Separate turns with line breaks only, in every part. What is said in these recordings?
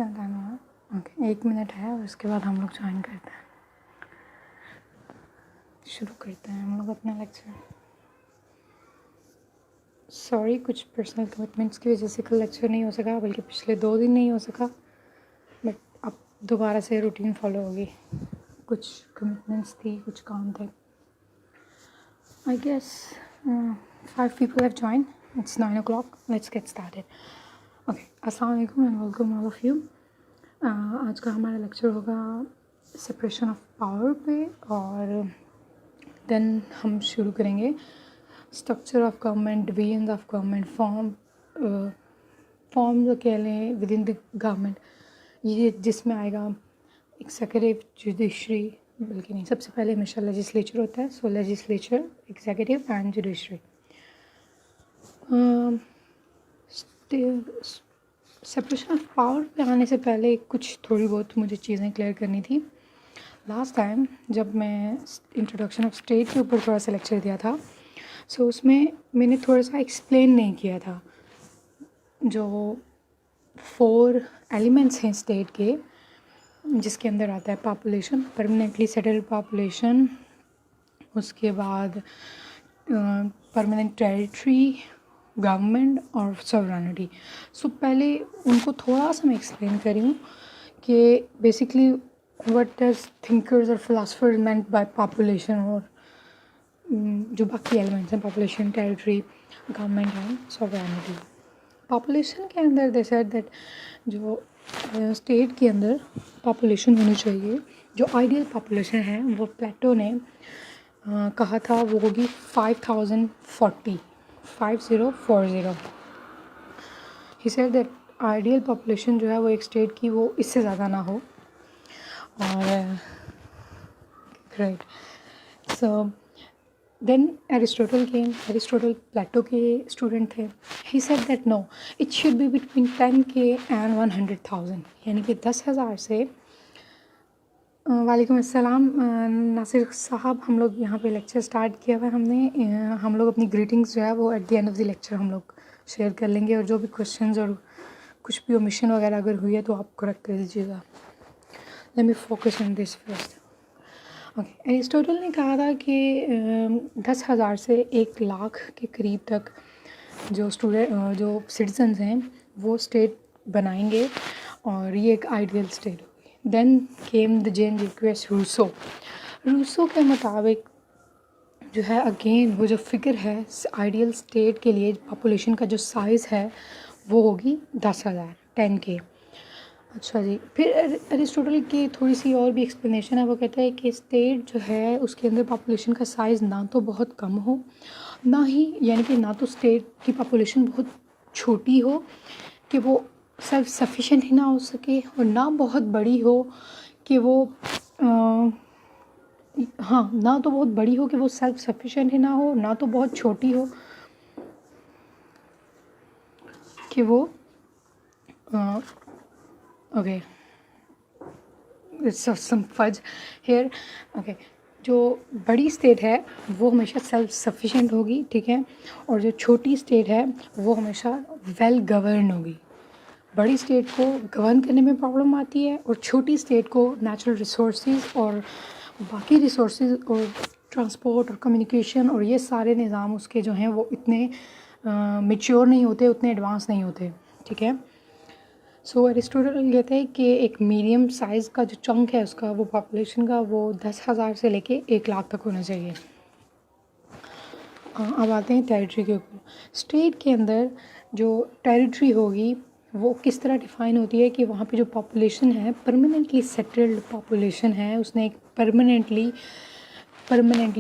क्या टाइम हुआ? Okay 1 minute है और उसके बाद हम लोग ज्वाइन करते हैं, शुरू करते हैं हम लोग अपना लेक्चर। सॉरी कुछ पर्सनल कमिटमेंट्स की वजह से कल लेक्चर नहीं हो सका, बल्कि पिछले 2 दिन नहीं हो सका, बट अब दोबारा से रूटीन फॉलो होगी। कुछ कमिटमेंट्स थी, कुछ काम थे। I guess 5 people have joined. It's 9 o'clock. Let's get started. Okay, अस्सलाम वालेकुम and welcome all of you. आज का हमारा लेक्चर होगा सेपरेशन ऑफ पावर पे, और देन हम शुरू करेंगे structure of government, division of government, form जो कह लें विद इन द गवर्नमेंट, ये जिसमें आएगा एग्जीक्यूटिव, जुडिशरी, बल्कि नहीं, सबसे पहले हमेशा लेजिस्लेचर होता है। So legislature, executive and judiciary. Separation of power पे आने से पहले कुछ थोड़ी बहुत मुझे चीज़ें क्लियर करनी थी। लास्ट टाइम जब मैं इंट्रोडक्शन ऑफ स्टेट के ऊपर थोड़ा सा लेक्चर दिया था, सो उसमें मैंने थोड़ा सा एक्सप्लेन नहीं किया था जो 4 एलिमेंट्स हैं स्टेट के, जिसके अंदर आता है पॉपुलेशन, परमानेंटली सेटल्ड पॉपुलेशन, उसके बाद परमानेंट टेरिटरी, गवर्नमेंट और सॉवरेनिटी। सो पहले उनको थोड़ा सा मैं एक्सप्लेन करी हूँ कि बेसिकली व्हाट डज थिंकर्स और फिलासफर्स मेंट बाय पॉपुलेशन, और जो बाकी एलिमेंट्स हैं population, territory, government and sovereignty. Population के अंदर दे सेड दैट जो स्टेट के अंदर पॉपुलेशन होनी चाहिए, जो आइडियल पॉपुलेशन है वो प्लेटो ने कहा था वो होगी 5040। ही सेड दैट आइडियल पॉपुलेशन जो है वो एक स्टेट की वो इससे ज़्यादा ना हो। और great, so then Aristotle Plato के स्टूडेंट थे। He said that no, it should be between 10K and 100,000, यानी कि 10,000 से वालेकुम अस्सलाम नासिर साहब, हम लोग यहाँ पे लेक्चर स्टार्ट किया हुआ है हमने। हम लोग अपनी ग्रीटिंग्स जो है वो at the end of the lecture हम लोग शेयर कर लेंगे, और जो भी क्वेश्चंस और कुछ भी ओमिशन वगैरह अगर हुई है तो आप करेक्ट कर दीजिएगा। Let me focus on this first. Okay, Aristotle ने कहा था कि 10,000 से 1 लाख के करीब तक जो जो सिटीजन्स हैं वो स्टेट बनाएंगे, और ये एक आइडियल स्टेट होगी। Then came the Jean Jacques Rousseau के मुताबिक जो है, अगेन वो जो फिगर है आइडियल स्टेट के लिए पॉपुलेशन का जो साइज़ है वो होगी 10,000, 10K। अच्छा जी, फिर एरिस्टोटल की थोड़ी सी और भी एक्सप्लेनेशन है। वो कहता है कि स्टेट जो है उसके अंदर पॉपुलेशन का साइज़ ना तो बहुत कम हो, ना ही, यानी कि ना तो स्टेट की पॉपुलेशन बहुत छोटी हो कि वो सेल्फ सफिशिएंट ही ना हो सके, और ना बहुत बड़ी हो कि वो ना तो बहुत बड़ी हो कि वो सेल्फ सफिशिएंट ही ना हो, ना तो बहुत छोटी हो कि वो okay some fuzz here. Okay, जो बड़ी स्टेट है वो हमेशा सेल्फ सफिशिएंट होगी, ठीक है, और जो छोटी स्टेट है वो हमेशा वेल गवर्न होगी। बड़ी स्टेट को गवर्न करने में प्रॉब्लम आती है, और छोटी स्टेट को नेचुरल रिसोर्सेज और बाकी रिसोर्सेज और ट्रांसपोर्ट और कम्युनिकेशन और ये सारे निज़ाम उसके जो हैं वो इतने मैच्योर नहीं होते, उतने एडवांस नहीं होते, ठीक है। सो एरिस्टोटल कहते हैं कि एक मीडियम साइज़ का जो चंक है उसका, वो पॉपुलेशन का, वो 10,000 से लेके 1 लाख तक होना चाहिए। अब आते हैं टेरिटरी के ऊपर। स्टेट के अंदर जो टेरिटरी होगी वो किस तरह डिफ़ाइन होती है कि वहाँ पे जो पॉपुलेशन है परमानेंटली सेटल्ड पॉपुलेशन है, उसने एक परमानेंटली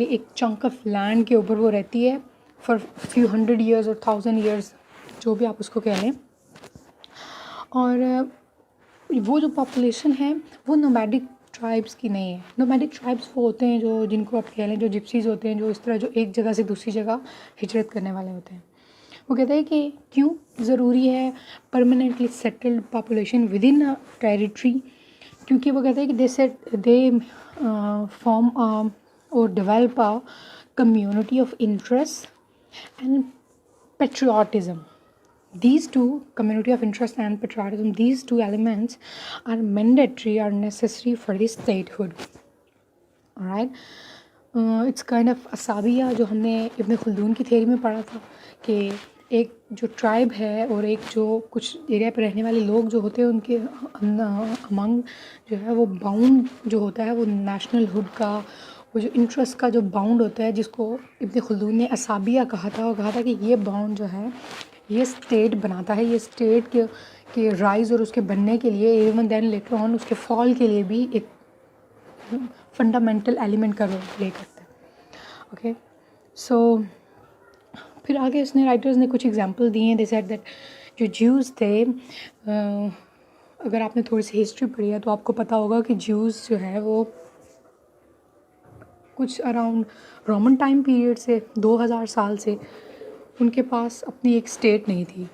एक चंक ऑफ लैंड के ऊपर वो रहती है फॉर फ्यू 100 ईयर्स और 1000 ईयर्स, जो भी आप उसको कह लें। और वो जो पॉपुलेशन है वो नोमैडिक ट्राइब्स की नहीं है। नोमैडिक ट्राइब्स वो होते हैं जो, जिनको आप कह लें, जो जिप्सीज होते हैं, जो इस तरह जो एक जगह से दूसरी जगह हिजरत करने वाले होते हैं। वो कहते हैं कि क्यों ज़रूरी है permanently settled population with in a territory, क्योंकि वो कहते हैं कि दे फॉर्म और develop a community of interest and patriotism. These two, community of interest and patriotism, these two elements are mandatory, are necessary for the statehood. Alright, it's kind of असाबिया जो हमने इब्न खुल्दून की theory में पढ़ा था कि एक जो ट्राइब है और एक जो कुछ एरिया पे रहने वाले लोग जो होते हैं उनके अमंग जो है वो बाउंड जो होता है वो नेशनल हुड का, वो जो इंटरेस्ट का जो बाउंड होता है, जिसको इब्न खुल्दून ने असाबिया कहा था, और कहा था कि ये बाउंड जो है ये स्टेट बनाता है, ये स्टेट के राइज़ और उसके बनने के लिए, इवन देन लेटर ऑन उसके फॉल के लिए भी एक फंडामेंटल एलिमेंट का रोल प्ले करता है. ओके, सो फिर आगे इसने राइटर्स ने कुछ एग्जांपल दिए हैं. दे सेड दैट जो ज्यूज़ थे, अगर आपने थोड़ी सी हिस्ट्री पढ़ी है तो आपको पता होगा कि ज्यूज़ जो है वो कुछ अराउंड रोमन टाइम पीरियड से 2000 साल से उनके पास अपनी एक स्टेट नहीं थी.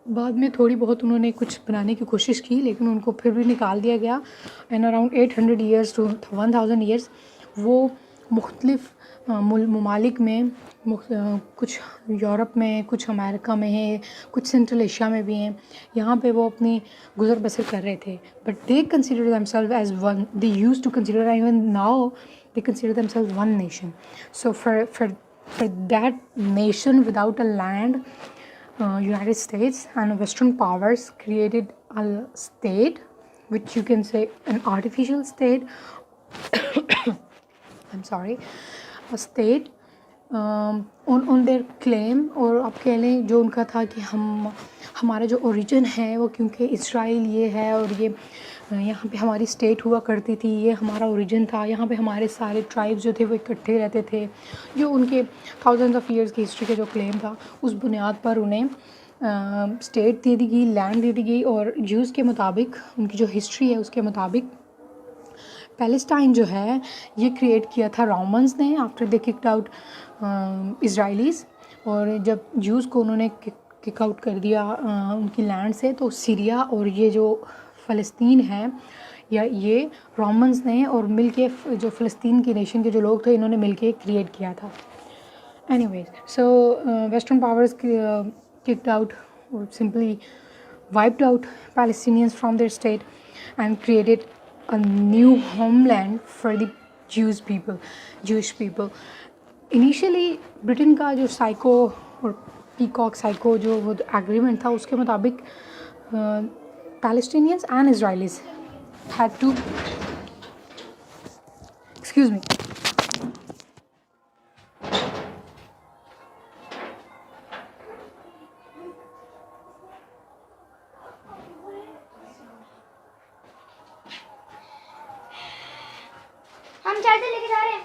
बाद में थोड़ी बहुत उन्होंने कुछ बनाने की कोशिश की, लेकिन उनको फिर भी निकाल दिया गया. And around 800 years to 1000 years वो मुख्तलिफ ममालिक में, कुछ यूरोप में, कुछ अमेरिका में है, कुछ सेंट्रल एशिया में भी हैं, यहाँ पे वो अपनी गुजर बसर कर रहे थे. But they consider themselves as one. They used to consider, even now they consider themselves one nation. So for that nation without a land, United States and Western powers created a state, which you can say an artificial state. I'm sorry, a state on their claim, और आप कह लें जो उनका था कि हमारा जो ओरिजिन है वो क्योंकि इसराइल ये है और ये यहाँ पे हमारी स्टेट हुआ करती थी, ये हमारा ओरिजिन था, यहाँ पे हमारे सारे ट्राइब्स जो थे वो इकट्ठे रहते थे. जो उनके थाउजेंड्स ऑफ ईयर्स की हिस्ट्री का जो क्लेम था, उस बुनियाद पर उन्हें स्टेट दे दी गई, लैंड दे दी गई. और ज्यूज़ के मुताबिक, उनकी जो हिस्ट्री है उसके मुताबिक, पैलेस्टाइन जो है ये क्रिएट किया था रोमन्स ने आफ्टर दे किक्ड आउट इजराइलीज़. और जब ज्यूज़ को उन्होंने किक आउट कर दिया उनकी लैंड से, तो सीरिया और ये जो फ़लस्तीन है, या ये रोमन्स ने और मिल के जो फ़लस्तीन के नेशन के जो लोग थे इन्होंने मिल के क्रिएट किया था. Anyways, so western powers kicked out or simply wiped out Palestinians from their state and created a new homeland for the Jewish people. Initially Britain का जो साइको और पीकॉक साइको जो वो एग्रीमेंट था, उसके मुताबिक Palestinians and Israelis had to, excuse me,
हम charger लेके जा रहे हैं.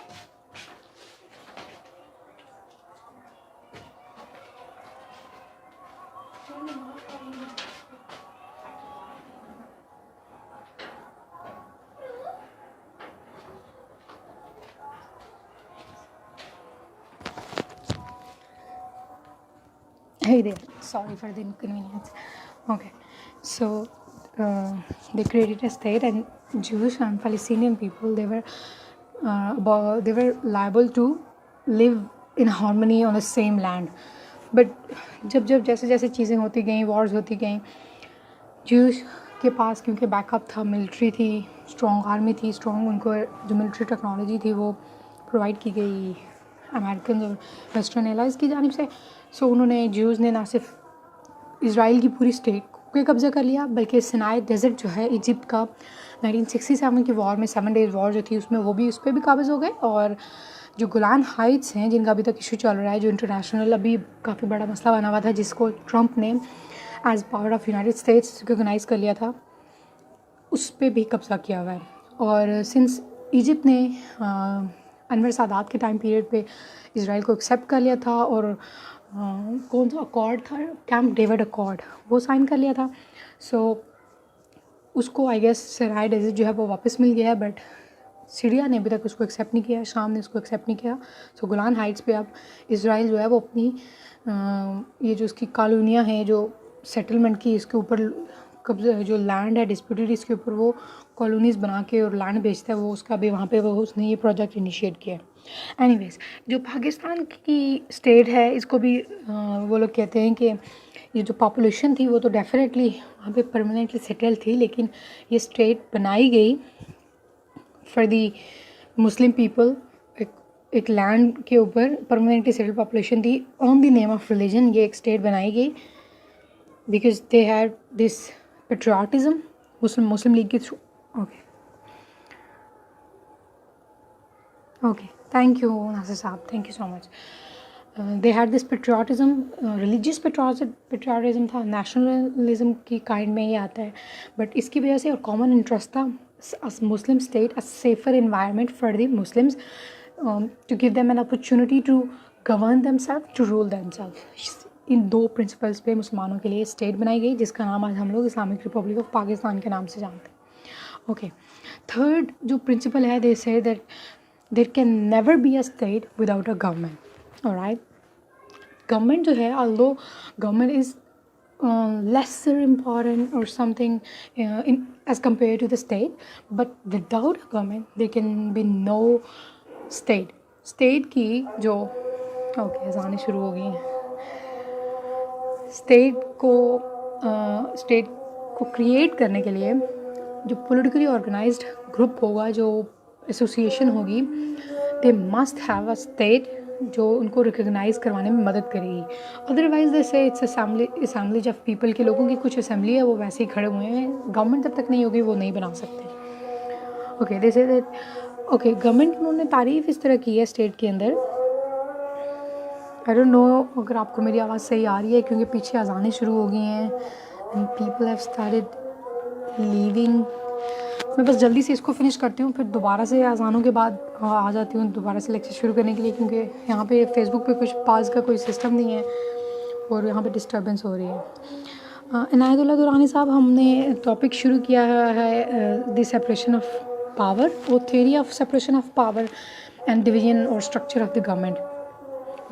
Hey there, sorry for the inconvenience. Okay, so they created a state, and Jewish and Palestinian people, they were liable to live in harmony on the same land. But जब जैसे जैसे चीज़ें होती गई, वॉर्स होती गई, ज्यूज के पास क्योंकि बैकअप था, मिलिट्री थी, स्ट्रॉन्ग आर्मी थी, स्ट्रॉन्ग उनको जो मिलिट्री टेक्नोलॉजी थी वो प्रोवाइड की गई अमेरिकन और वेस्टर्न एलाइज़ की जानिब से. सो उन्होंने ज्यूज़ ने ना सिर्फ इसराइल की पूरी स्टेट पे कब्ज़ा कर लिया, बल्कि सिनाई डेजर्ट जो है इजिप्ट का 1967 की वॉर में 7 डेज़ वॉर जो थी उसमें वो भी उस पर भी काबिज़ हो गए. और जो गोलान हाइट्स हैं जिनका अभी तक इशू चल रहा है, जो इंटरनेशनल अभी काफ़ी बड़ा मसला बना हुआ था, जिसको ट्रंप ने as part of United States recognise कर लिया था, उस पर भी कब्ज़ा किया हुआ है. और सिंस इजिप्ट ने अनवर सादात के टाइम पीरियड पे इसराइल को एक्सेप्ट कर लिया था, और कौन सा अकॉर्ड था, कैंप डेविड अकॉर्ड, वो साइन कर लिया था. सो उसको आई गेस सिनाई डेजर्ट जो है वो वापस मिल गया है, बट सीरिया ने अभी तक उसको एक्सेप्ट नहीं किया, शाम ने उसको एक्सेप्ट नहीं किया. सो गोलान हाइट्स पे अब इसराइल जो है वो अपनी ये जो उसकी कॉलोनियाँ हैं, जो सेटलमेंट की, इसके ऊपर कब्ज़ा जो लैंड है डिस्प्यूटेड, इसके ऊपर वो कॉलोनीज़ बना के और लैंड बेचता है, वो उसका भी वहाँ पे वो उसने ये प्रोजेक्ट इनिशिएट किया. एनीवेज, जो पाकिस्तान की स्टेट है इसको भी वो लोग कहते हैं कि ये जो पॉपुलेशन थी वो तो डेफिनेटली वहाँ पे परमानेंटली सेटल थी, लेकिन ये स्टेट बनाई गई फॉर दी मुस्लिम पीपल। एक लैंड के ऊपर परमानेंटली सेटल पॉपुलेशन थी, on the name of religion ये एक स्टेट बनाई गई, because they had this patriotism Muslim League के through. Okay, thank you Nasir साहब, thank you so much. They had this patriotism, religious patriotism था, नेशनलिज्म की kind में ये आता है, बट इसकी वजह से और कॉमन इंटरेस्ट था Muslim state, a safer environment for the Muslims, to give them an opportunity to govern themselves, to rule themselves. इन दो प्रिंसिपल्स पे मुसलमानों के लिए स्टेट बनाई गई, जिसका नाम आज हम लोग इस्लामिक रिपब्लिक ऑफ पाकिस्तान के नाम से जानते हैं। ओके, थर्ड जो प्रिंसिपल है, they say that there can never be a state without a government. Alright, government जो है, although government is lesser important or something as compared to the state, but without a government there can be no state. State की जो आने शुरू हो गई हैं, state को क्रिएट करने के लिए जो पोलिटिकली ऑर्गेनाइज्ड ग्रुप होगा, जो एसोसिएशन होगी, they must have a state जो उनको रिकग्नाइज़ करवाने में मदद करेगी। अदरवाइज जैसे इट्स असेंबली ऑफ पीपल के लोगों की कुछ असेंबली है, वो वैसे ही खड़े हुए हैं, गवर्नमेंट जब तक नहीं होगी वो नहीं बना सकते। ओके, जैसे ओके, गवर्नमेंट उन्होंने तारीफ़ इस तरह की है स्टेट के अंदर। आई डोंट नो अगर आपको मेरी आवाज़ सही आ रही है, क्योंकि पीछे अजानें शुरू हो गई हैं and people have started leaving. मैं बस जल्दी से इसको फिनिश करती हूँ, फिर दोबारा से अजानों के बाद आ जाती हूँ दोबारा से लेक्चर शुरू करने के लिए, क्योंकि यहाँ पे फेसबुक पे कुछ पास का कोई सिस्टम नहीं है और यहाँ पे डिस्टर्बेंस हो रही है। इनायतुल्लाह दुरानी साहब, हमने टॉपिक शुरू किया है द सेपरेशन ऑफ पावर, वो theory of separation of power and division और structure of the government.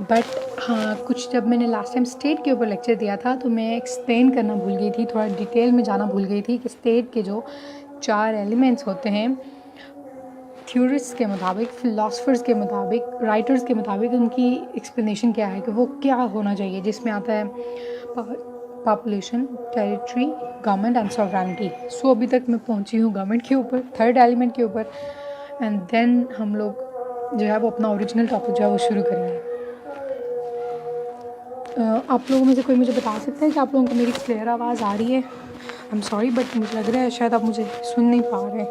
But हाँ, कुछ जब मैंने लास्ट टाइम स्टेट के ऊपर लेक्चर दिया था तो मैं एक्सप्लेन करना भूल गई थी, थोड़ा डिटेल में जाना भूल गई थी कि स्टेट के जो 4 एलिमेंट्स होते हैं, थ्योरिस्ट्स के मुताबिक, फ़िलासफ़र्स के मुताबिक, राइटर्स के मुताबिक, उनकी एक्सप्लेनेशन क्या है कि वो क्या होना चाहिए, जिसमें आता है population, territory, government and sovereignty. So अभी तक मैं पहुंची हूँ गवर्नमेंट के ऊपर, थर्ड एलिमेंट के ऊपर, एंड देन हम लोग जो है वो अपना ओरिजिनल टॉपिक जो है वो शुरू करेंगे। आप लोगों में से कोई मुझे बता सकता है कि आप लोगों को मेरी क्लियर आवाज़ आ रही है? आई एम सॉरी, बट मुझे लग रहा है शायद आप मुझे सुन नहीं पा रहे।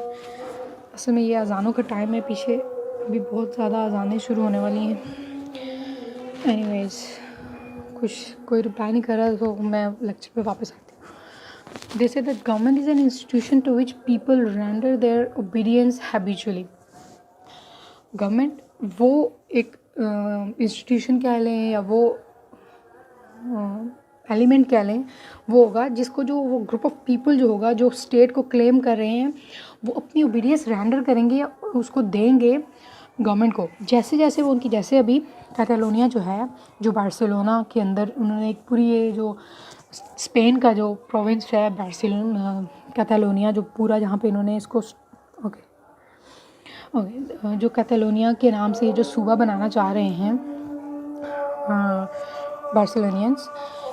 असल में ये अजानों का टाइम है, पीछे अभी बहुत ज़्यादा अजानें शुरू होने वाली हैं। एनीवेज़, कोई रिप्लाई नहीं कर रहा, तो मैं लेक्चर पे वापस आती हूँ। They say that government is an institution to which people render their obedience habitually. Government वो एक इंस्टीट्यूशन कह लें या वो एलिमेंट कह लें, वो होगा जिसको जो वो ग्रुप ऑफ पीपल जो होगा, जो स्टेट को क्लेम कर रहे हैं, वो अपनी ओबीडियंस रेंडर करेंगे या उसको देंगे गवर्नमेंट को। जैसे जैसे वो उनकी, जैसे अभी कैटालोनिया जो है, जो बार्सिलोना के अंदर उन्होंने एक पूरी ये जो स्पेन का जो प्रोविंस है कैटालोनिया, जो पूरा जहाँ पे इन्होंने इसको जो कैटालोनिया के नाम से जो सूबा बनाना चाह रहे हैं बार्सिलोनियंस,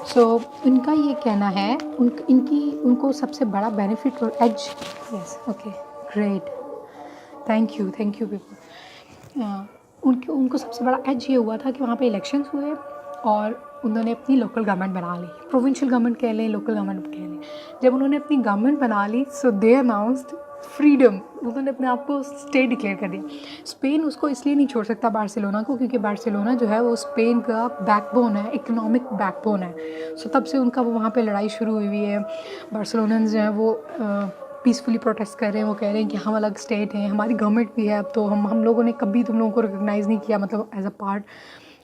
सो इनका ये कहना है, उनको सबसे बड़ा बेनिफिट और edge, yes, okay, great, thank you people, उनको सबसे बड़ा एज ये हुआ था कि वहाँ पे इलेक्शंस हुए और उन्होंने अपनी लोकल गवर्नमेंट बना ली, प्रोविंशियल गवर्नमेंट कह लें, लोकल गवर्नमेंट कह लें। जब उन्होंने अपनी गवर्नमेंट बना ली, सो दे अनाउंस्ड फ्रीडम, उन्होंने अपने आप को स्टेट डिक्लेयर कर दिया। स्पेन उसको इसलिए नहीं छोड़ सकता बार्सिलोना को, क्योंकि बार्सिलोना जो है वो स्पेन का बैकबोन है, इकोनॉमिक बैकबोन है। सो तब से उनका वो वहाँ पे लड़ाई शुरू हुई है। बार्सिलोनियंस जो हैं वो पीसफुली प्रोटेस्ट कर रहे हैं, वो कह रहे हैं कि हम अलग स्टेट हैं, हमारी गवर्नमेंट भी है, अब तो हम लोगों ने कभी तुम लोगों को रिकग्नाइज़ नहीं किया, मतलब एज अ पार्ट,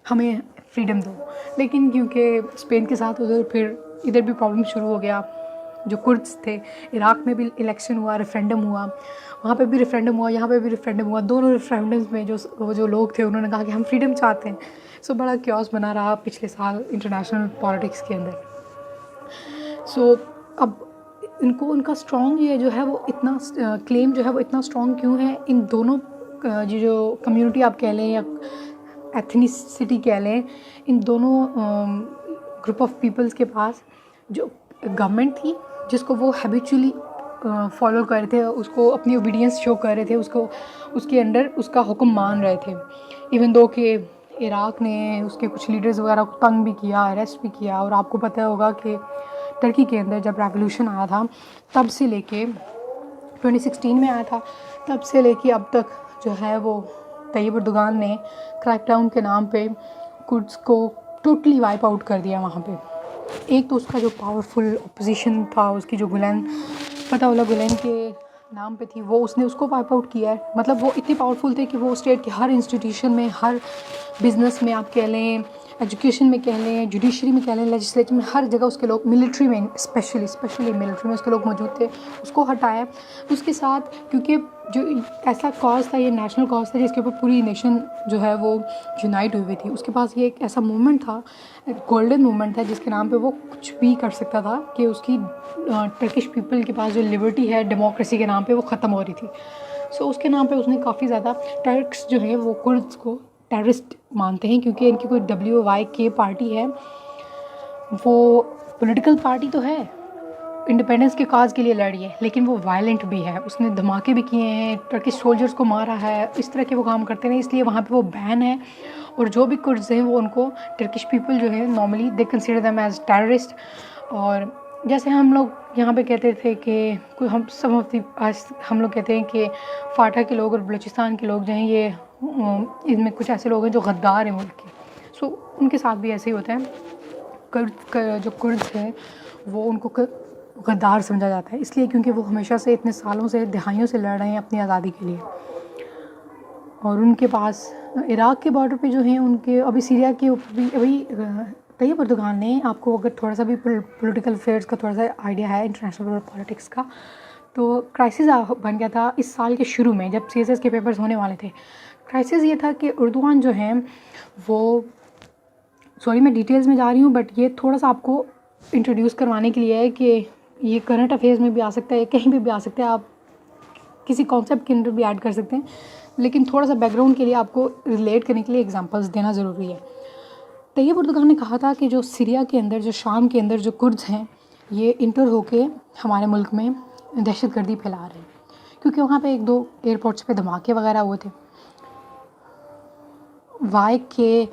हमें फ्रीडम दो। लेकिन क्योंकि स्पेन के साथ उधर फिर इधर भी प्रॉब्लम शुरू हो गया, जो कुर्द्स थे, इराक़ में भी इलेक्शन हुआ, रेफरेंडम हुआ, वहाँ पे भी रेफरेंडम हुआ, यहाँ पे भी रेफरेंडम हुआ। दोनों रेफरेंडम्स में जो लोग थे उन्होंने कहा कि हम फ्रीडम चाहते हैं। सो बड़ा क्योस बना रहा पिछले साल इंटरनेशनल पॉलिटिक्स के अंदर। सो अब उनका स्ट्रॉन्ग ये जो है वो इतना क्लेम जो है वो इतना स्ट्रॉन्ग क्यों है, इन दोनों जो कम्युनिटी आप कह लें या एथनिसिटी कह लें, इन दोनों ग्रुप ऑफ पीपल्स के पास जो गवर्नमेंट थी जिसको वो हैबिचुअली फॉलो कर रहे थे, उसको अपनी ओबीडियंस शो कर रहे थे, उसको उसके अंडर उसका हुक्म मान रहे थे। इवन दो कि इराक़ ने उसके कुछ लीडर्स वगैरह को तंग भी किया, अरेस्ट भी किया। और आपको पता होगा कि टर्की के अंदर जब रेवोल्यूशन आया था तब से लेके 2016 में आया था, तब से लेके अब तक जो है वो तैयब अर्दोगान ने क्रैकडाउन के नाम पे कुर्द्स को टोटली वाइप आउट कर दिया वहाँ पे। एक तो उसका जो पावरफुल अपोजिशन था, उसकी जो गुलेन फतहुल्लाह गुलेन के नाम पे थी, वो उसने उसको वाइप आउट किया है। मतलब वो इतने पावरफुल थे कि वो स्टेट के हर इंस्टीट्यूशन में, हर बिज़नेस में आप कह लें, एजुकेशन में कह लें, जुडिशरी में कह लें, लेजिस्लेचर में, हर जगह उसके लोग, मिलिट्री में स्पेशली मिलिट्री में उसके लोग मौजूद थे। उसको हटाया उसके साथ, क्योंकि जो ऐसा कॉज था, ये नेशनल कॉज था जिसके ऊपर पूरी नेशन जो है वो यूनाइट हुई थी। उसके पास ये एक ऐसा मूवमेंट था, गोल्डन मूवमेंट था, जिसके नाम पे वो कुछ भी कर सकता था कि उसकी टर्किश पीपल के पास जो लिबर्टी है डेमोक्रेसी के नाम पे वो ख़त्म हो रही थी। सो उसके नाम पे उसने काफ़ी ज़्यादा, टर्क्स जो है वो कुर्द्स को टेररिस्ट मानते हैं, क्योंकि इनकी कोई WYK पार्टी है, वो पॉलिटिकल पार्टी तो है, इंडिपेंडेंस के काज के लिए लड़ी है, लेकिन वो वायलेंट भी है। उसने धमाके भी किए हैं, टर्किश सोल्जर्स को मारा है, इस तरह के वो काम करते हैं, इसलिए वहाँ पे वो बैन है। और जो भी कुर्द्स हैं वो उनको टर्किश पीपल जो है normally they consider them as terrorist. और जैसे हम लोग यहाँ पे कहते थे कि कोई हम सब आज हम लोग कहते हैं कि फाटा के लोग और बलूचिस्तान के लोग जो हैं ये इनमें कुछ ऐसे लोग हैं जो गद्दार हैं मुल्क के। सो उनके साथ भी ऐसे ही होता है। जो कुर्द्स हैं वो उनको गद्दार समझा जाता है, इसलिए क्योंकि वो हमेशा से इतने सालों से, दहाइयों से लड़ रहे हैं अपनी आज़ादी के लिए। और उनके पास इराक़ के बॉर्डर पे जो हैं उनके, अभी सीरिया के ऊपर भी अभी तैयब अर्दोगान ने, आपको अगर थोड़ा सा भी पॉलिटिकल अफेयर्स का थोड़ा सा आइडिया है, इंटरनेशनल पॉलिटिक्स का, तो क्राइसिस बन गया था इस साल के शुरू में जब CSS के पेपर्स होने वाले थे। क्राइसिस ये था कि अर्दोगान जो हैं वो, सॉरी मैं डिटेल्स में जा रही हूँ, बट ये थोड़ा सा आपको इंट्रोड्यूस करवाने के लिए है कि ये करंट अफेयर्स में भी आ सकता है, कहीं भी आ सकता है, आप किसी कॉन्सेप्ट के अंदर भी ऐड कर सकते हैं, लेकिन थोड़ा सा बैकग्राउंड के लिए आपको रिलेट करने के लिए एग्जांपल्स देना ज़रूरी है। तैयब अर्दोगान ने कहा था कि जो सीरिया के अंदर, जो शाम के अंदर जो कुर्द्स हैं, ये इंटर होके हमारे मुल्क में दहशतगर्दी फैला रहे हैं, क्योंकि वहाँ पे 1-2 एयरपोर्ट्स पे धमाके वगैरह हुए थे। YK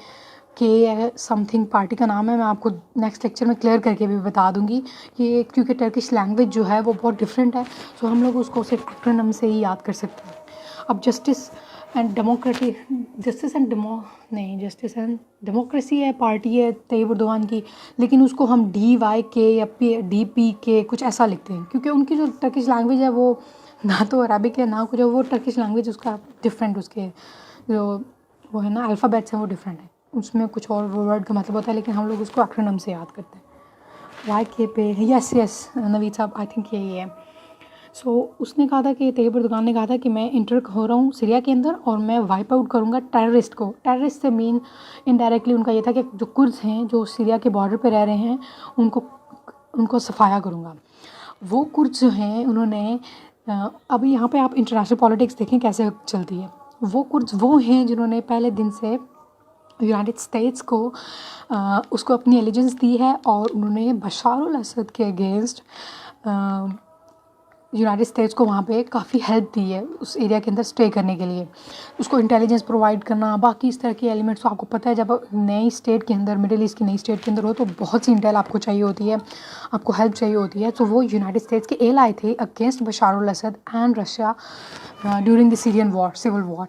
समथिंग पार्टी का नाम है, मैं आपको नेक्स्ट लेक्चर में क्लियर करके भी बता दूंगी। ये क्योंकि टर्किश लैंग्वेज जो है वो बहुत डिफरेंट है, सो हम लोग उसको सिर्फ एक्रोनिम से ही याद कर सकते हैं। अब जस्टिस एंड डेमोक्रेसी है, पार्टी है तैयब अर्दोगान की, लेकिन उसको हम DYK या DPK कुछ ऐसा लिखते हैं, क्योंकि उनकी जो टर्किश लैंग्वेज है वो ना तो अरबिक है ना कुछ, वो टर्किश लैंग्वेज उसका डिफरेंट, उसके जो वो है ना अल्फ़ाबेट्स हैं वो डिफरेंट है, उसमें कुछ और वर्ड का मतलब होता है, लेकिन हम लोग उसको एक्रोनिम से याद करते हैं। YK पे यस नवीद साहब, आई थिंक यही है। सो उसने कहा था कि तैयब अर्दोगान ने कहा था कि मैं इंटर हो रहा हूँ सीरिया के अंदर और मैं वाइप आउट करूँगा टेररिस्ट को। टेररिस्ट से मीन इनडायरेक्टली उनका ये था कि जो कुर्द्स हैं जो सीरिया के बॉर्डर पे रह रहे हैं उनको सफाया करूँगा। वो कुर्द्स जो हैं उन्होंने अभी यहाँ पे आप इंटरनेशनल पॉलिटिक्स देखें कैसे चलती है। वो कुर्द्स वो हैं जिन्होंने पहले दिन से यूनाइटेड स्टेट्स को उसको अपनी एलिजेंस दी है, और उन्होंने बशार अल असद के अगेंस्ट यूनाइटेड स्टेट्स को वहाँ पे काफ़ी हेल्प दी है उस एरिया के अंदर स्टे करने के लिए, उसको इंटेलिजेंस प्रोवाइड करना, बाकी इस तरह के एलिमेंट्स। तो आपको पता है जब नई स्टेट के अंदर, मिडिल ईस्ट की नई स्टेट के अंदर हो तो बहुत सी इंटेल आपको चाहिए होती है, आपको हेल्प चाहिए होती है। तो वो यूनाइटेड स्टेट्स के एल आए थे against Bashar al Assad and Russia during the Syrian war, civil war.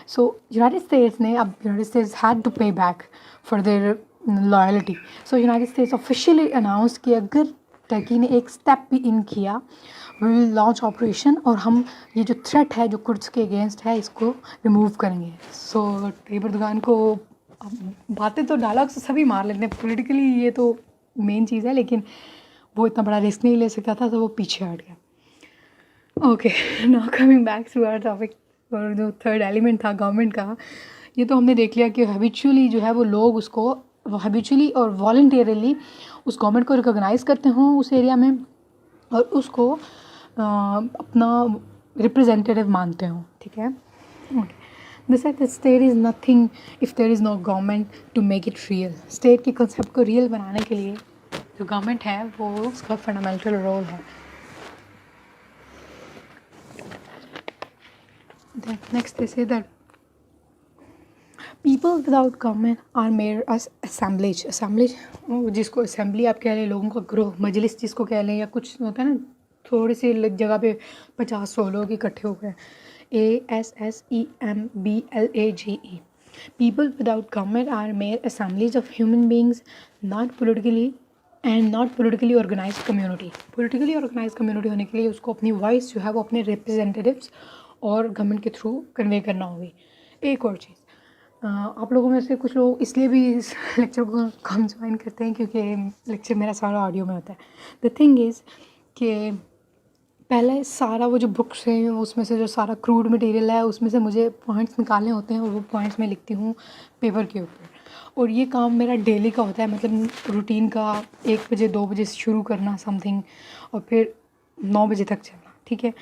So United States ने, अब United States had to pay back for their loyalty. So United States officially announce कि अगर Turkey ने एक स्टेप भी इन किया, we will launch operation, और हम ये जो थ्रेट है जो कुर्द्स के अगेंस्ट है इसको रिमूव करेंगे। सो तैयब अर्दोगान को, बातें तो डायलॉग से सभी मार लेते हैं, पॉलिटिकली ये तो मेन चीज़ है, लेकिन वो इतना बड़ा रिस्क नहीं ले सकता था, तो वो पीछे हट गया। Okay, now coming back to our topic, और जो थर्ड एलिमेंट था गवर्नमेंट का, ये तो हमने देख लिया कि हैबिचुअली जो है वो लोग उसको हैबिचुअली और वॉलंटियरली उस गवर्नमेंट को रिकॉग्नाइज़ करते हों उस एरिया में, और उसको अपना रिप्रेजेंटेटिव मानते हों, ठीक है। This that state is nothing if there is no government to make it real. State के कंसेप्ट को रियल बनाने के लिए जो गवर्नमेंट है वो उसका फंडामेंटल रोल है। Next this is that people without government are made us assemblies. Assemblies जिसको असेंबली आप कह लें, लोगों का ग्रोह, मजलिस जिसको कह लें, या कुछ होता है ना थोड़ी सी जगह पे 50-100 लोग इकट्ठे हो गए। ASSEMBLAGE people without government are made assemblies of human beings not politically organise community. Politically organise community होने के लिए उसको अपनी वॉइस जो है वो अपने रिप्रेजेंटेटिव्स और गवर्नमेंट के थ्रू कन्वे करना होगी। एक और चीज़, आप लोगों में से कुछ लोग इसलिए भी इस लेक्चर को कम ज्वाइन करते हैं क्योंकि लेक्चर मेरा सारा ऑडियो में होता है। द थिंग इज़ कि पहले सारा वो जो बुक्स हैं उसमें से जो सारा क्रूड मटेरियल है उसमें से मुझे पॉइंट्स निकालने होते हैं और वो पॉइंट्स मैं लिखती हूँ पेपर के ऊपर। और ये काम मेरा डेली का होता है, मतलब रूटीन का 1 बजे 2 बजे से शुरू करना समथिंग और फिर 9 बजे तक चलना, ठीक है।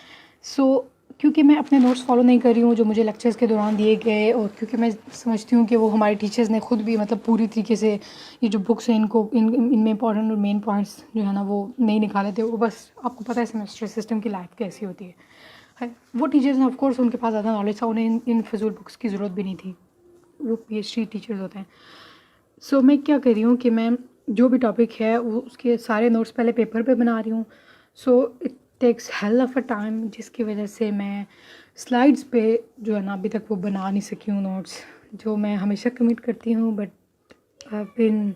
सो क्योंकि मैं अपने नोट्स फॉलो नहीं कर रही हूँ जो मुझे लेक्चर्स के दौरान दिए गए, और क्योंकि मैं समझती हूँ कि वो हमारे टीचर्स ने खुद भी मतलब पूरी तरीके से ये जो बुक्स हैं इनमें इंपॉर्टेंट और मेन पॉइंट्स जो है ना वो नहीं निकाले थे। वो बस आपको पता है सेमेस्टर सिस्टम की लाइफ कैसी होती है। वो टीचर्स हैं, ऑफकोर्स उनके पास ज़्यादा नॉलेज था, उन्हें इन फजूल बुक्स की ज़रूरत भी नहीं थी, वो PhD टीचर्स होते हैं। सो मैं क्या कर रही हूँ कि मैं जो भी टॉपिक है वो उसके सारे नोट्स पहले पेपर पे बना रही हूँ। So it takes hell of a time, जिसकी वजह से मैं स्लाइड्स पे जो है ना अभी तक वो बना नहीं सकी हूँ नोट्स, जो मैं हमेशा कमिट करती हूँ, but I have been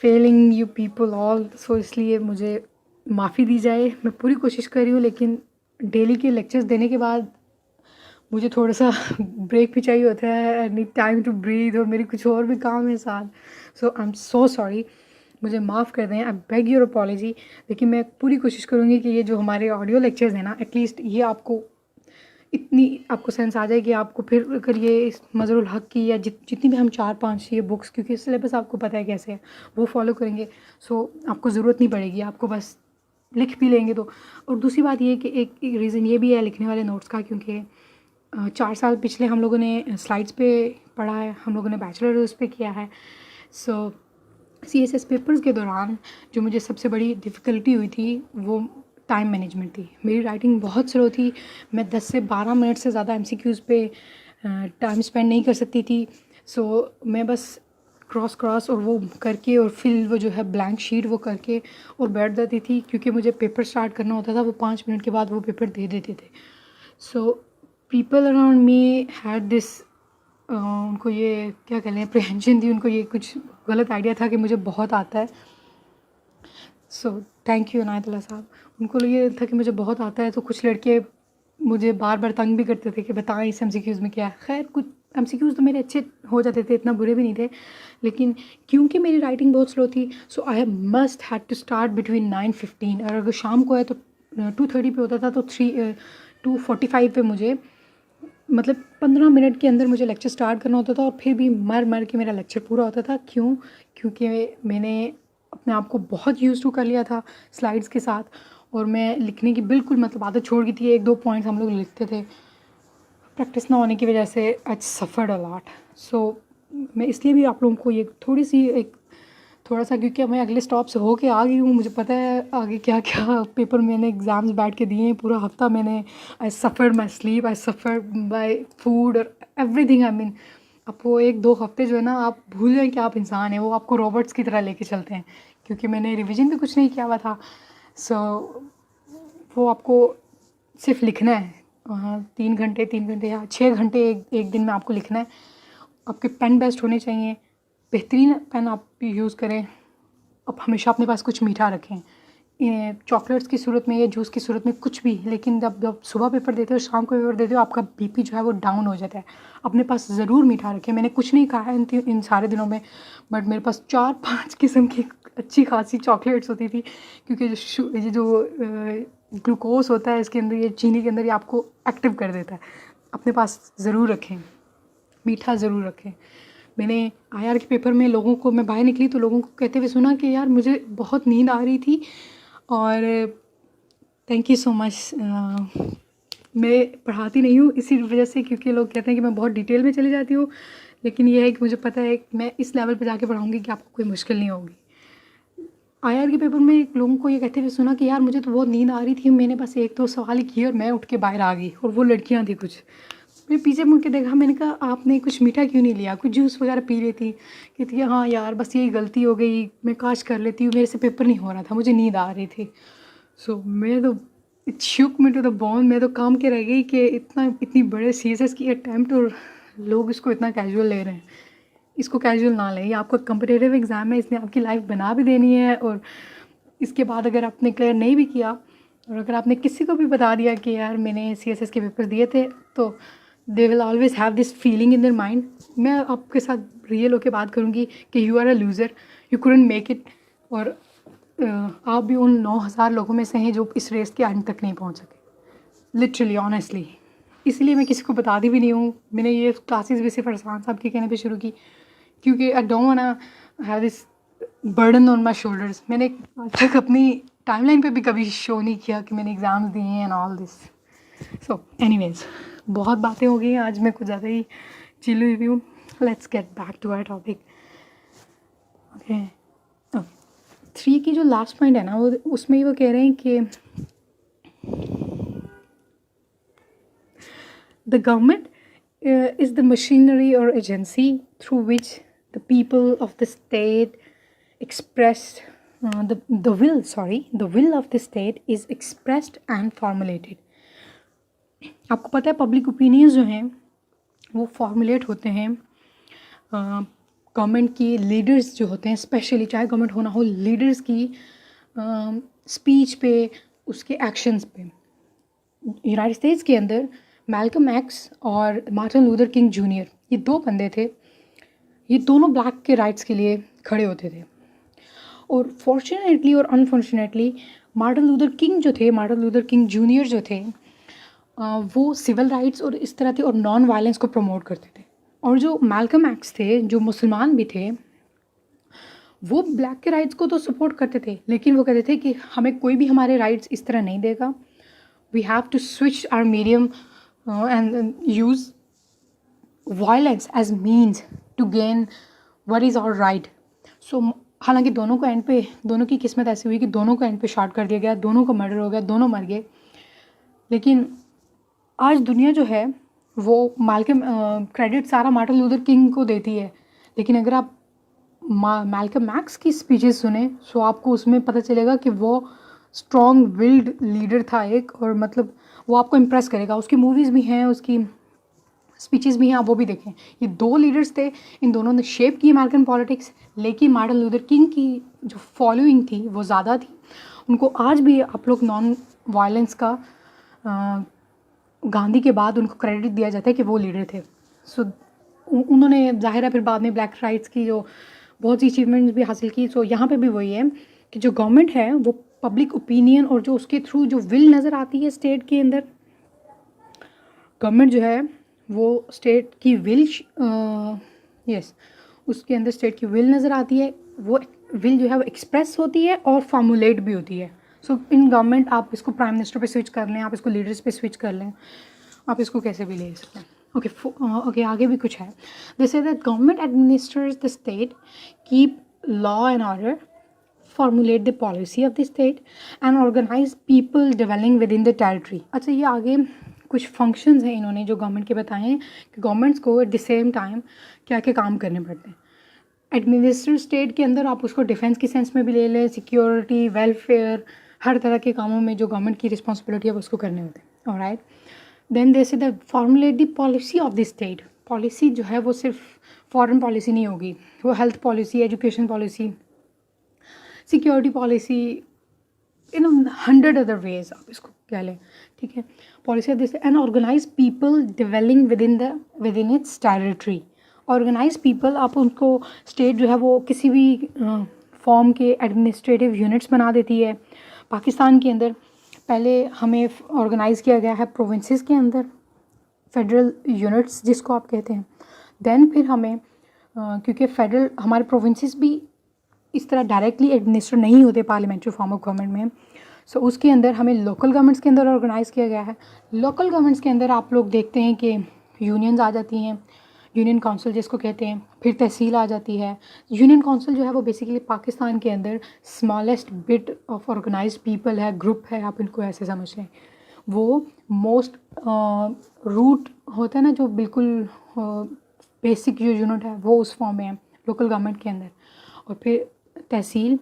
failing you people all. So इसलिए मुझे माफ़ी दी जाए। मैं पूरी कोशिश कर रही हूँ, लेकिन डेली के लेक्चर्स देने के बाद मुझे थोड़ा सा ब्रेक भी चाहिए होता है। I need time to breathe, और मेरी कुछ और भी काम है साथ। सो आई एम सो सॉरी, मुझे माफ़ कर दें, आई बेग योर अपॉलॉजी। लेकिन मैं पूरी कोशिश करूँगी कि ये जो हमारे ऑडियो लेक्चर्स हैं ना, एटलीस्ट ये आपको इतनी आपको सेंस आ जाए कि आपको फिर अगर ये इस मज़रुल हक़ की या जितनी भी हम 4-5 ये बुक्स, क्योंकि सिलेबस आपको पता है कैसे है, वो फॉलो करेंगे। सो आपको ज़रूरत नहीं पड़ेगी, आपको बस लिख भी लेंगे तो। और दूसरी बात ये कि एक रीज़न ये भी है लिखने वाले नोट्स का, क्योंकि 4 साल पिछले हम लोगों ने स्लाइड्स पे पढ़ा है, हम लोगों ने बैचलर उस पे किया है। सो CSS पेपर्स के दौरान जो मुझे सबसे बड़ी डिफ़िकल्टी हुई थी वो टाइम मैनेजमेंट थी। मेरी राइटिंग बहुत स्लो थी, मैं 10 से 12 मिनट से ज़्यादा MCQs पे टाइम स्पेंड नहीं कर सकती थी। सो मैं बस क्रॉस और वो करके और फिर वो जो है ब्लैंक शीट वो करके और बैठ जाती थी, क्योंकि मुझे पेपर स्टार्ट करना होता था, वो 5 मिनट के बाद वो पेपर दे देते थे। So people around me had this, उनको ये क्या कह लें अप्रीहेंशन थी, उनको ये कुछ गलत आइडिया था कि मुझे बहुत आता है। सो थैंक यू इनायतुल्लाह साहब। उनको ये था कि मुझे बहुत आता है, तो कुछ लड़के मुझे बार बार तंग भी करते थे कि बताएं इस MCQs में क्या है। खैर कुछ MCQs तो मेरे अच्छे हो जाते थे, इतना बुरे भी नहीं थे, लेकिन क्योंकि मेरी राइटिंग बहुत स्लो थी, so I must had to start between 9:15, और अगर शाम को है तो 2:30 पे होता था, तो 2:45 पे मुझे मतलब 15 मिनट के अंदर मुझे लेक्चर स्टार्ट करना होता था, और फिर भी मर के मेरा लेक्चर पूरा होता था। क्यों? क्योंकि मैंने अपने आप को बहुत यूज़ टू कर लिया था स्लाइड्स के साथ, और मैं लिखने की बिल्कुल मतलब आदत छोड़ गई थी। 1-2 पॉइंट्स हम लोग लिखते थे, प्रैक्टिस ना होने की वजह से आई सफ़र्ड अ लॉट। सो मैं इसलिए भी आप लोगों को ये थोड़ा सा, क्योंकि मैं अगले स्टॉप से होके आ गई हूँ, मुझे पता है आगे क्या क्या पेपर मैंने एग्ज़ाम्स बैठ के दिए हैं। पूरा हफ्ता मैंने I suffered my sleep, I suffered by food और एवरीथिंग। आई मीन अब वो 1-2 हफ्ते जो है ना, आप भूल जाएं कि आप इंसान हैं, वो आपको रोबोट्स की तरह लेके चलते हैं, क्योंकि मैंने रिविज़न भी कुछ नहीं किया हुआ था। सो वो आपको सिर्फ लिखना है, 3 घंटे या 6 घंटे एक दिन में आपको लिखना है। आपके पेन बेस्ट होने चाहिए, बेहतरीन पेन आप यूज़ करें। आप हमेशा अपने पास कुछ मीठा रखें, चॉकलेट्स की सूरत में या जूस की सूरत में, कुछ भी। लेकिन जब सुबह पेपर देते हो, शाम को पेपर देते हो, आपका BP जो है वो डाउन हो जाता है। अपने पास ज़रूर मीठा रखें। मैंने कुछ नहीं खाया इन सारे दिनों में, बट मेरे पास 4-5 किस्म की अच्छी खासी चॉकलेट्स होती थी, क्योंकि ये जो ग्लूकोज होता है इसके अंदर, ये चीनी के अंदर, ये आपको एक्टिव कर देता है। अपने पास ज़रूर रखें, मीठा ज़रूर रखें। मैंने IR के पेपर में लोगों को, मैं बाहर निकली तो लोगों को कहते हुए सुना कि यार मुझे बहुत नींद आ रही थी, और थैंक यू सो मच। मैं पढ़ाती नहीं हूँ इसी वजह से, क्योंकि लोग कहते हैं कि मैं बहुत डिटेल में चली जाती हूँ, लेकिन ये है कि मुझे पता है कि मैं इस लेवल पे जाके पढ़ाऊँगी कि आपको कोई मुश्किल नहीं होगी। आईआर के पेपर में एक लोगों को ये कहते हुए सुना कि यार मुझे तो बहुत नींद आ रही थी, मैंने बस एक दो सवाल ही किए और मैं उठ के बाहर आ गई, और वो लड़कियां थी कुछ। मैं पीछे मुड़ के देखा, मैंने कहा आपने कुछ मीठा क्यों नहीं लिया, कुछ जूस वगैरह पी लेती। कहती है हाँ यार बस यही गलती हो गई, मैं काश कर लेती हूँ, मेरे से पेपर नहीं हो रहा था, मुझे नींद आ रही थी। सो मैं तो it shook me to the bone, मैं तो काम के रह गई कि इतनी बड़े सीएसएस की अटैम्प्ट और लोग इसको इतना कैजुअल ले रहे हैं। इसको कैजुअल ना लें, ये आपका कम्पिटिटिव एग्ज़ाम है, इसने आपकी लाइफ बना भी देनी है। और इसके बाद अगर आपने क्लियर नहीं भी किया और अगर आपने किसी को भी बता दिया कि यार मैंने सीएसएस के पेपर दिए थे, तो they will always have this feeling in their mind. मैं आपके साथ रियल होकर बात करूँगी कि you are a loser, you couldn't make it, और आप भी उन 9,000 लोगों में से हैं जो इस रेस के एंड तक नहीं पहुंच सके, लिटरली ऑनेस्टली। इसलिए मैं किसी को बताती भी नहीं हूँ। मैंने ये क्लासेस भी सिर्फ अरसान साहब के कहने पे शुरू की, क्योंकि I don't want to have this burden on my shoulders. मैंने आज तक अपनी टाइमलाइन पे भी कभी शो नहीं किया कि मैंने एग्ज़ाम्स दिए हैं and all this. So anyways, बहुत बातें हो गई हैं, आज मैं कुछ ज़्यादा ही चिल हुई हूँ। Let's get back to our topic. Okay, 3 की जो लास्ट पॉइंट है ना, वो उसमें वो कह रहे हैं कि the government is the machinery और agency through which the people of the state expressed the will of the state is expressed and formulated. आपको पता है पब्लिक ओपिनियंस जो हैं वो फॉर्मुलेट होते हैं गवर्नमेंट की लीडर्स जो होते हैं, स्पेशली चाहे गवर्नमेंट होना हो, लीडर्स की स्पीच पे, उसके एक्शंस पे। यूनाइटेड स्टेट्स के अंदर मैल्कम एक्स और मार्टिन लूथर किंग जूनियर, ये 2 बंदे थे, ये दोनों ब्लैक के राइट्स के लिए खड़े होते थे। और फॉर्चुनेटली और अनफॉर्चुनेटली मार्टिन लूथर किंग जो थे, मार्टिन लूथर किंग जूनियर जो थे, वो सिविल राइट्स और इस तरह थे और नॉन वायलेंस को प्रमोट करते थे। और जो मैल्कम एक्स थे, जो मुसलमान भी थे, वो ब्लैक के राइट्स को तो सपोर्ट करते थे, लेकिन वो कहते थे कि हमें कोई भी हमारे राइट्स इस तरह नहीं देगा, we have to switch our medium and use violence as means to gain what is our right. So हालांकि दोनों को एंड पे, दोनों की किस्मत ऐसी हुई कि दोनों को एंड पे शॉट कर दिया गया, दोनों को मर्डर हो गया, दोनों मर गए। लेकिन आज दुनिया जो है वो मैल्कम क्रेडिट सारा मार्टिन लूथर किंग को देती है, लेकिन अगर आप मैल्कम एक्स की स्पीचेस सुने तो आपको उसमें पता चलेगा कि वो स्ट्रॉन्ग विल्ड लीडर था एक, और मतलब वो आपको इम्प्रेस करेगा। उसकी मूवीज़ भी हैं, उसकी स्पीचेस भी हैं, आप वो भी देखें। ये 2 लीडर्स थे, इन दोनों ने शेप की अमेरिकन पॉलिटिक्स, लेकिन मार्टिन लूथर किंग की जो फॉलोइंग थी वो ज़्यादा थी। उनको आज भी आप लोग नॉन वायलेंस का गांधी के बाद उनको क्रेडिट दिया जाता है कि वो लीडर थे। सो उन्होंने ज़ाहिर है फिर बाद में ब्लैक राइट्स की जो बहुत सी अचीवमेंट्स भी हासिल की। सो यहाँ पे भी वही है कि जो गवर्नमेंट है वो पब्लिक ओपिनियन और जो उसके थ्रू जो विल नज़र आती है स्टेट के अंदर, गवर्नमेंट जो है वो स्टेट की विल उसके अंदर स्टेट की विल नज़र आती है, वो विल जो है वो एक्सप्रेस होती है और फॉर्मुलेट भी होती है। सो इन गवर्नमेंट आप इसको प्राइम मिनिस्टर पे स्विच कर लें, आप इसको लीडर्स पे स्विच कर लें, आप इसको कैसे भी ले सकते हैं। ओके, आगे भी कुछ है। They say that government administers the state, keep law and order, formulate the policy of the state and organize people dwelling within the territory। अच्छा, ये आगे कुछ फंक्शंस हैं इन्होंने जो गवर्नमेंट के बताए हैं कि गवर्नमेंट्स को एट द सेम टाइम क्या क्या काम करने पड़ते हैं। एडमिनिस्ट्रेटिव स्टेट के अंदर आप उसको डिफेंस की सेंस में भी ले लें, सिक्योरिटी, वेलफेयर, हर तरह के कामों में जो गवर्नमेंट की रिस्पॉन्सिबिलिटी है वो उसको करने होते हैं। Alright, then they say the formulate the policy of the state. Policy जो है वो सिर्फ फॉरेन पॉलिसी नहीं होगी, वो health policy, education policy, security policy, in 100 other ways आप इसको कह लें, ठीक है। Policy of this and organize people dwelling with in its territory. Organize people, आप उनको स्टेट जो है वो किसी भी फॉर्म के एडमिनिस्ट्रेटिव यूनिट्स बना देती है। पाकिस्तान के अंदर पहले हमें ऑर्गेनाइज़ किया गया है प्रोविंसेस के अंदर, फेडरल यूनिट्स जिसको आप कहते हैं। देन फिर हमें क्योंकि फेडरल हमारे प्रोविंसेस भी इस तरह डायरेक्टली एडमिनिस्टर नहीं होते पार्लियामेंट्री फॉर्म ऑफ गवर्नमेंट में, सो उसके अंदर हमें लोकल गवर्नमेंट्स के अंदर ऑर्गेनाइज़ किया गया है। लोकल गवर्नमेंट्स के अंदर आप लोग देखते हैं कि यूनियंस आ जाती हैं, यूनियन काउंसिल जिसको कहते हैं, फिर तहसील आ जाती है। यूनियन काउंसिल जो है वो बेसिकली पाकिस्तान के अंदर smallest bit of organised people है, ग्रुप है, आप इनको ऐसे समझ लें। वो मोस्ट रूट होता है ना, जो बिल्कुल बेसिक जो यूनिट है वो उस फॉर्म में है लोकल गवर्नमेंट के अंदर। और फिर तहसील,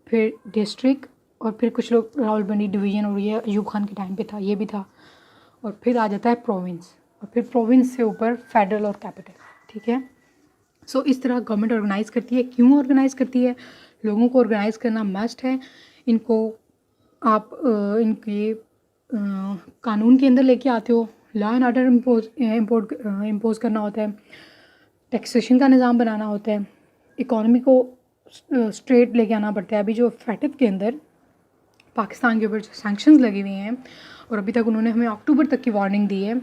फिर डिस्ट्रिक्ट, और फिर कुछ लोग रावलपिंडी डिवीज़न, और ये अयूब खान के टाइम पे था, ये भी था। और फिर आ जाता है प्रोविंस, और फिर प्रोविंस से ऊपर फेडरल और कैपिटल, ठीक है। सो इस तरह गवर्नमेंट ऑर्गेनाइज़ करती है। क्यों ऑर्गेनाइज़ करती है? लोगों को ऑर्गेनाइज़ करना मस्ट है। इनको आप इनके कानून के अंदर लेके आते हो, लॉ एंड ऑर्डर इम्पोज करना होता है, टैक्सेशन का निज़ाम बनाना होता है, इकॉनमी को स्ट्रेट लेके आना पड़ता है। अभी जो फैटिव के अंदर पाकिस्तान के ऊपर जो सैंक्शंस लगी हुई हैं, और अभी तक उन्होंने हमें अक्टूबर तक की वार्निंग दी है,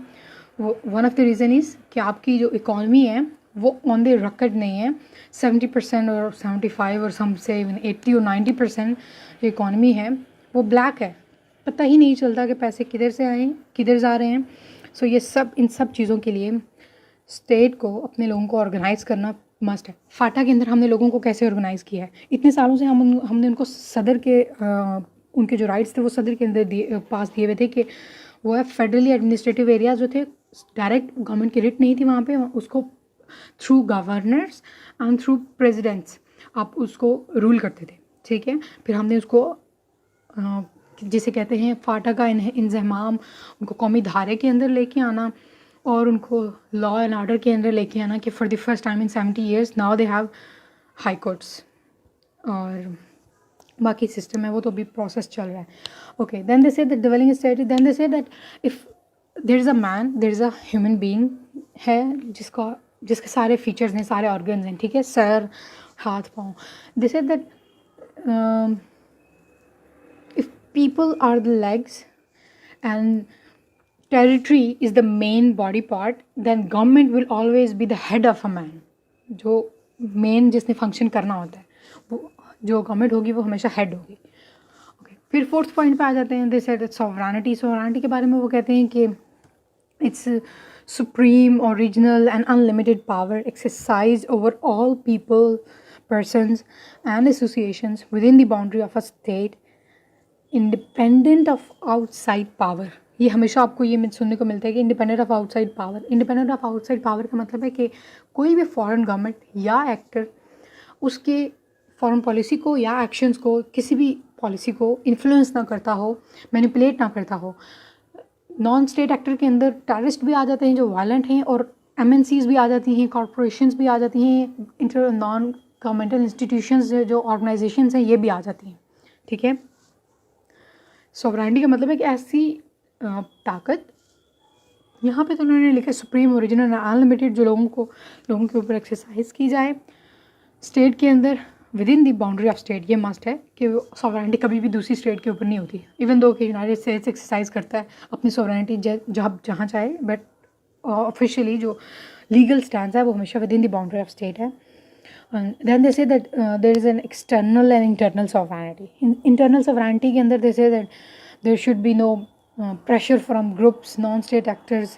वो one of the reason is कि आपकी जो इकॉनमी है वो ऑन द रिकॉर्ड नहीं है। 70% और 75 और सम से इवन 80 और 90% जो इकॉनमी है वो ब्लैक है। पता ही नहीं चलता कि पैसे किधर से आए, किधर जा रहे हैं। सो ये सब, इन सब चीज़ों के लिए स्टेट को अपने लोगों को ऑर्गेनाइज़ करना मस्ट है। फाटा के अंदर हमने लोगों को कैसे ऑर्गेनाइज़ किया है? इतने सालों से हमने उनको सदर के उनके जो राइट्स थे वो सदर के अंदर पास दिए हुए थे कि वो है फेडरली एडमिनिस्ट्रेटिव एरियाज जो थे, डायरेक्ट गवर्नमेंट की रिट नहीं थी वहाँ पे, उसको through governors and through presidents आप उसको रूल करते थे, ठीक है। फिर हमने उसको जिसे कहते हैं फाटा का इंजमाम, उनको कौमी धारे के अंदर लेके आना और उनको लॉ एंड ऑर्डर के अंदर लेके आना कि for the first time in 70 years now they have high courts, और बाकी सिस्टम है वो तो अभी प्रोसेस चल रहा है। Okay, then they say that dwelling state, then they say that if there is a man, there is a human being है जिसके सारे फीचर्स हैं, सारे ऑर्गन्स हैं, ठीक है, सर, हाथ, पाँव। They say that if people are the legs and territory is the main body part, then government will always be the head of a man। जो मेन जिसने फंक्शन करना होता है वो जो गवर्नमेंट होगी वो हमेशा हेड होगी। ओके, फिर फोर्थ पॉइंट पे आ जाते हैं, दिस है सॉवरेनिटी। सॉवरेनिटी के बारे में वो कहते हैं कि it's supreme, original and unlimited power exercise over all people, persons and associations within the boundary of a state, independent of outside power. ये हमेशा आपको ये सुनने को मिलता है कि independent of outside power. Independent of outside power का मतलब है कि कोई भी फॉरेन गवर्नमेंट या एक्टर उसके फॉरेन पॉलिसी को या एक्शंस को, किसी भी पॉलिसी को इन्फ्लुएंस ना करता हो, मैनिपुलेट ना करता हो। नॉन स्टेट एक्टर के अंदर टेररिस्ट भी आ जाते हैं जो वायलेंट हैं, और MNCs भी आ जाती हैं, कॉरपोरेशंस भी आ जाती हैं, नॉन गवर्नमेंटल इंस्टीट्यूशंस जो ऑर्गेनाइजेशंस हैं ये भी आ जाती हैं, ठीक है। सॉवरेनिटी का मतलब है कि ऐसी ताकत, यहाँ पे तो उन्होंने लिखा सुप्रीम, ओरिजिनल, अनलिमिटेड, जो लोगों के ऊपर एक्सरसाइज की जाए स्टेट के अंदर with in the boundary of state. ये मस्ट है कि सॉवरेनिटी कभी भी दूसरी स्टेट के ऊपर नहीं होती, इवन दो कि यूनाइटेड स्टेट्स एक्सरसाइज करता है अपनी सॉवरेनिटी जहाँ चाहे, बट ऑफिशियली जो लीगल स्टैंड है वो हमेशा with in the boundary of state है। then they say that there is an external and internal sovereignty. In internal sovereignty के अंदर they say that there should be no pressure from groups, non-state actors,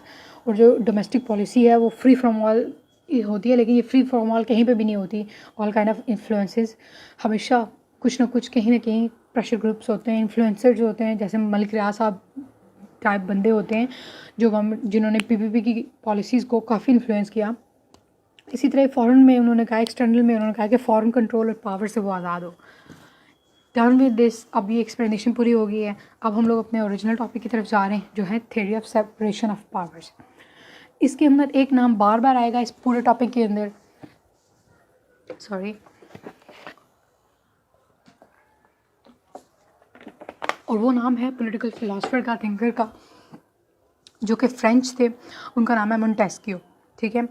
और जो domestic policy है वो free from all होती है, लेकिन ये free from all कहीं पे भी नहीं होती। all kind of influences, हमेशा कुछ ना कुछ कहीं ना कहीं pressure groups होते हैं, influencers जो होते हैं, जैसे मलिक रियाज साहब टाइप बंदे होते हैं जो गवर्नमेंट, जिन्होंने PPP की पॉलिसीज़ को काफ़ी इन्फ्लुएंस किया। इसी तरह फॉरेन में उन्होंने कहा, एक्सटर्नल में उन्होंने कहा कि फॉरेन कंट्रोल और पावर से वो आज़ाद हो। डन विद दिस, अब ये एक्सप्लेनेशन पूरी हो गई है। अब हम लोग अपने ओरिजिनल टॉपिक की तरफ जा रहे हैं जो है theory of separation of powers. इसके अंदर एक नाम बार बार आएगा इस पूरे टॉपिक के अंदर, और वो नाम है पॉलिटिकल फिलोसफर का, थिंकर का, जो कि फ्रेंच थे। उनका नाम है मोंटेस्क्यू, ठीक है।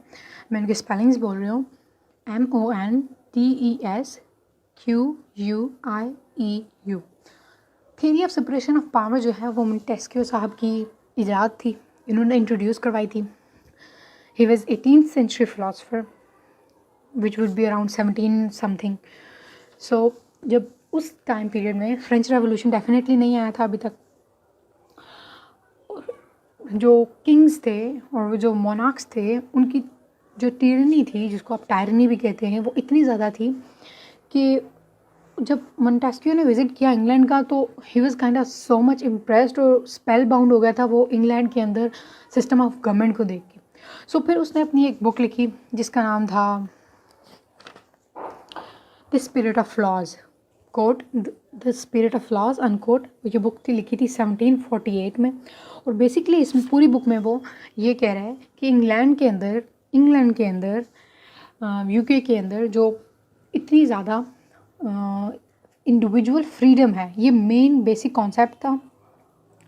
मैं उनके स्पेलिंग्स बोल रही हूँ, MONTESQUIEU। Theory of separation of power जो है वो मोंटेस्क्यू साहब की इजाद थी, इन्होंने इंट्रोड्यूस करवाई थी। He was 18th century philosopher which would be around 17 something. So जब उस टाइम पीरियड में फ्रेंच रेवोल्यूशन डेफिनेटली नहीं आया था अभी तक, जो किंग्स थे और जो मोनार्क्स थे उनकी जो टिरनी थी, जिसको आप टायरनी भी कहते हैं, वो इतनी ज़्यादा थी कि जब मोंटेस्क्यू ने विज़िट किया इंग्लैंड का तो he was kind of so much impressed और स्पेल बाउंड हो गया था वो इंग्लैंड के अंदर सिस्टम ऑफ गवर्नमेंट को देख के। सो फिर उसने अपनी एक बुक लिखी जिसका नाम था the spirit of laws, quote the spirit of laws unquote. ये बुक थी, लिखी थी 1748 में। और बेसिकली इस पूरी बुक में वो ये कह रहा है कि इंग्लैंड के अंदर यूके के अंदर जो इतनी ज़्यादा इंडिविजुअल फ्रीडम है, ये मेन बेसिक कॉन्सेप्ट था,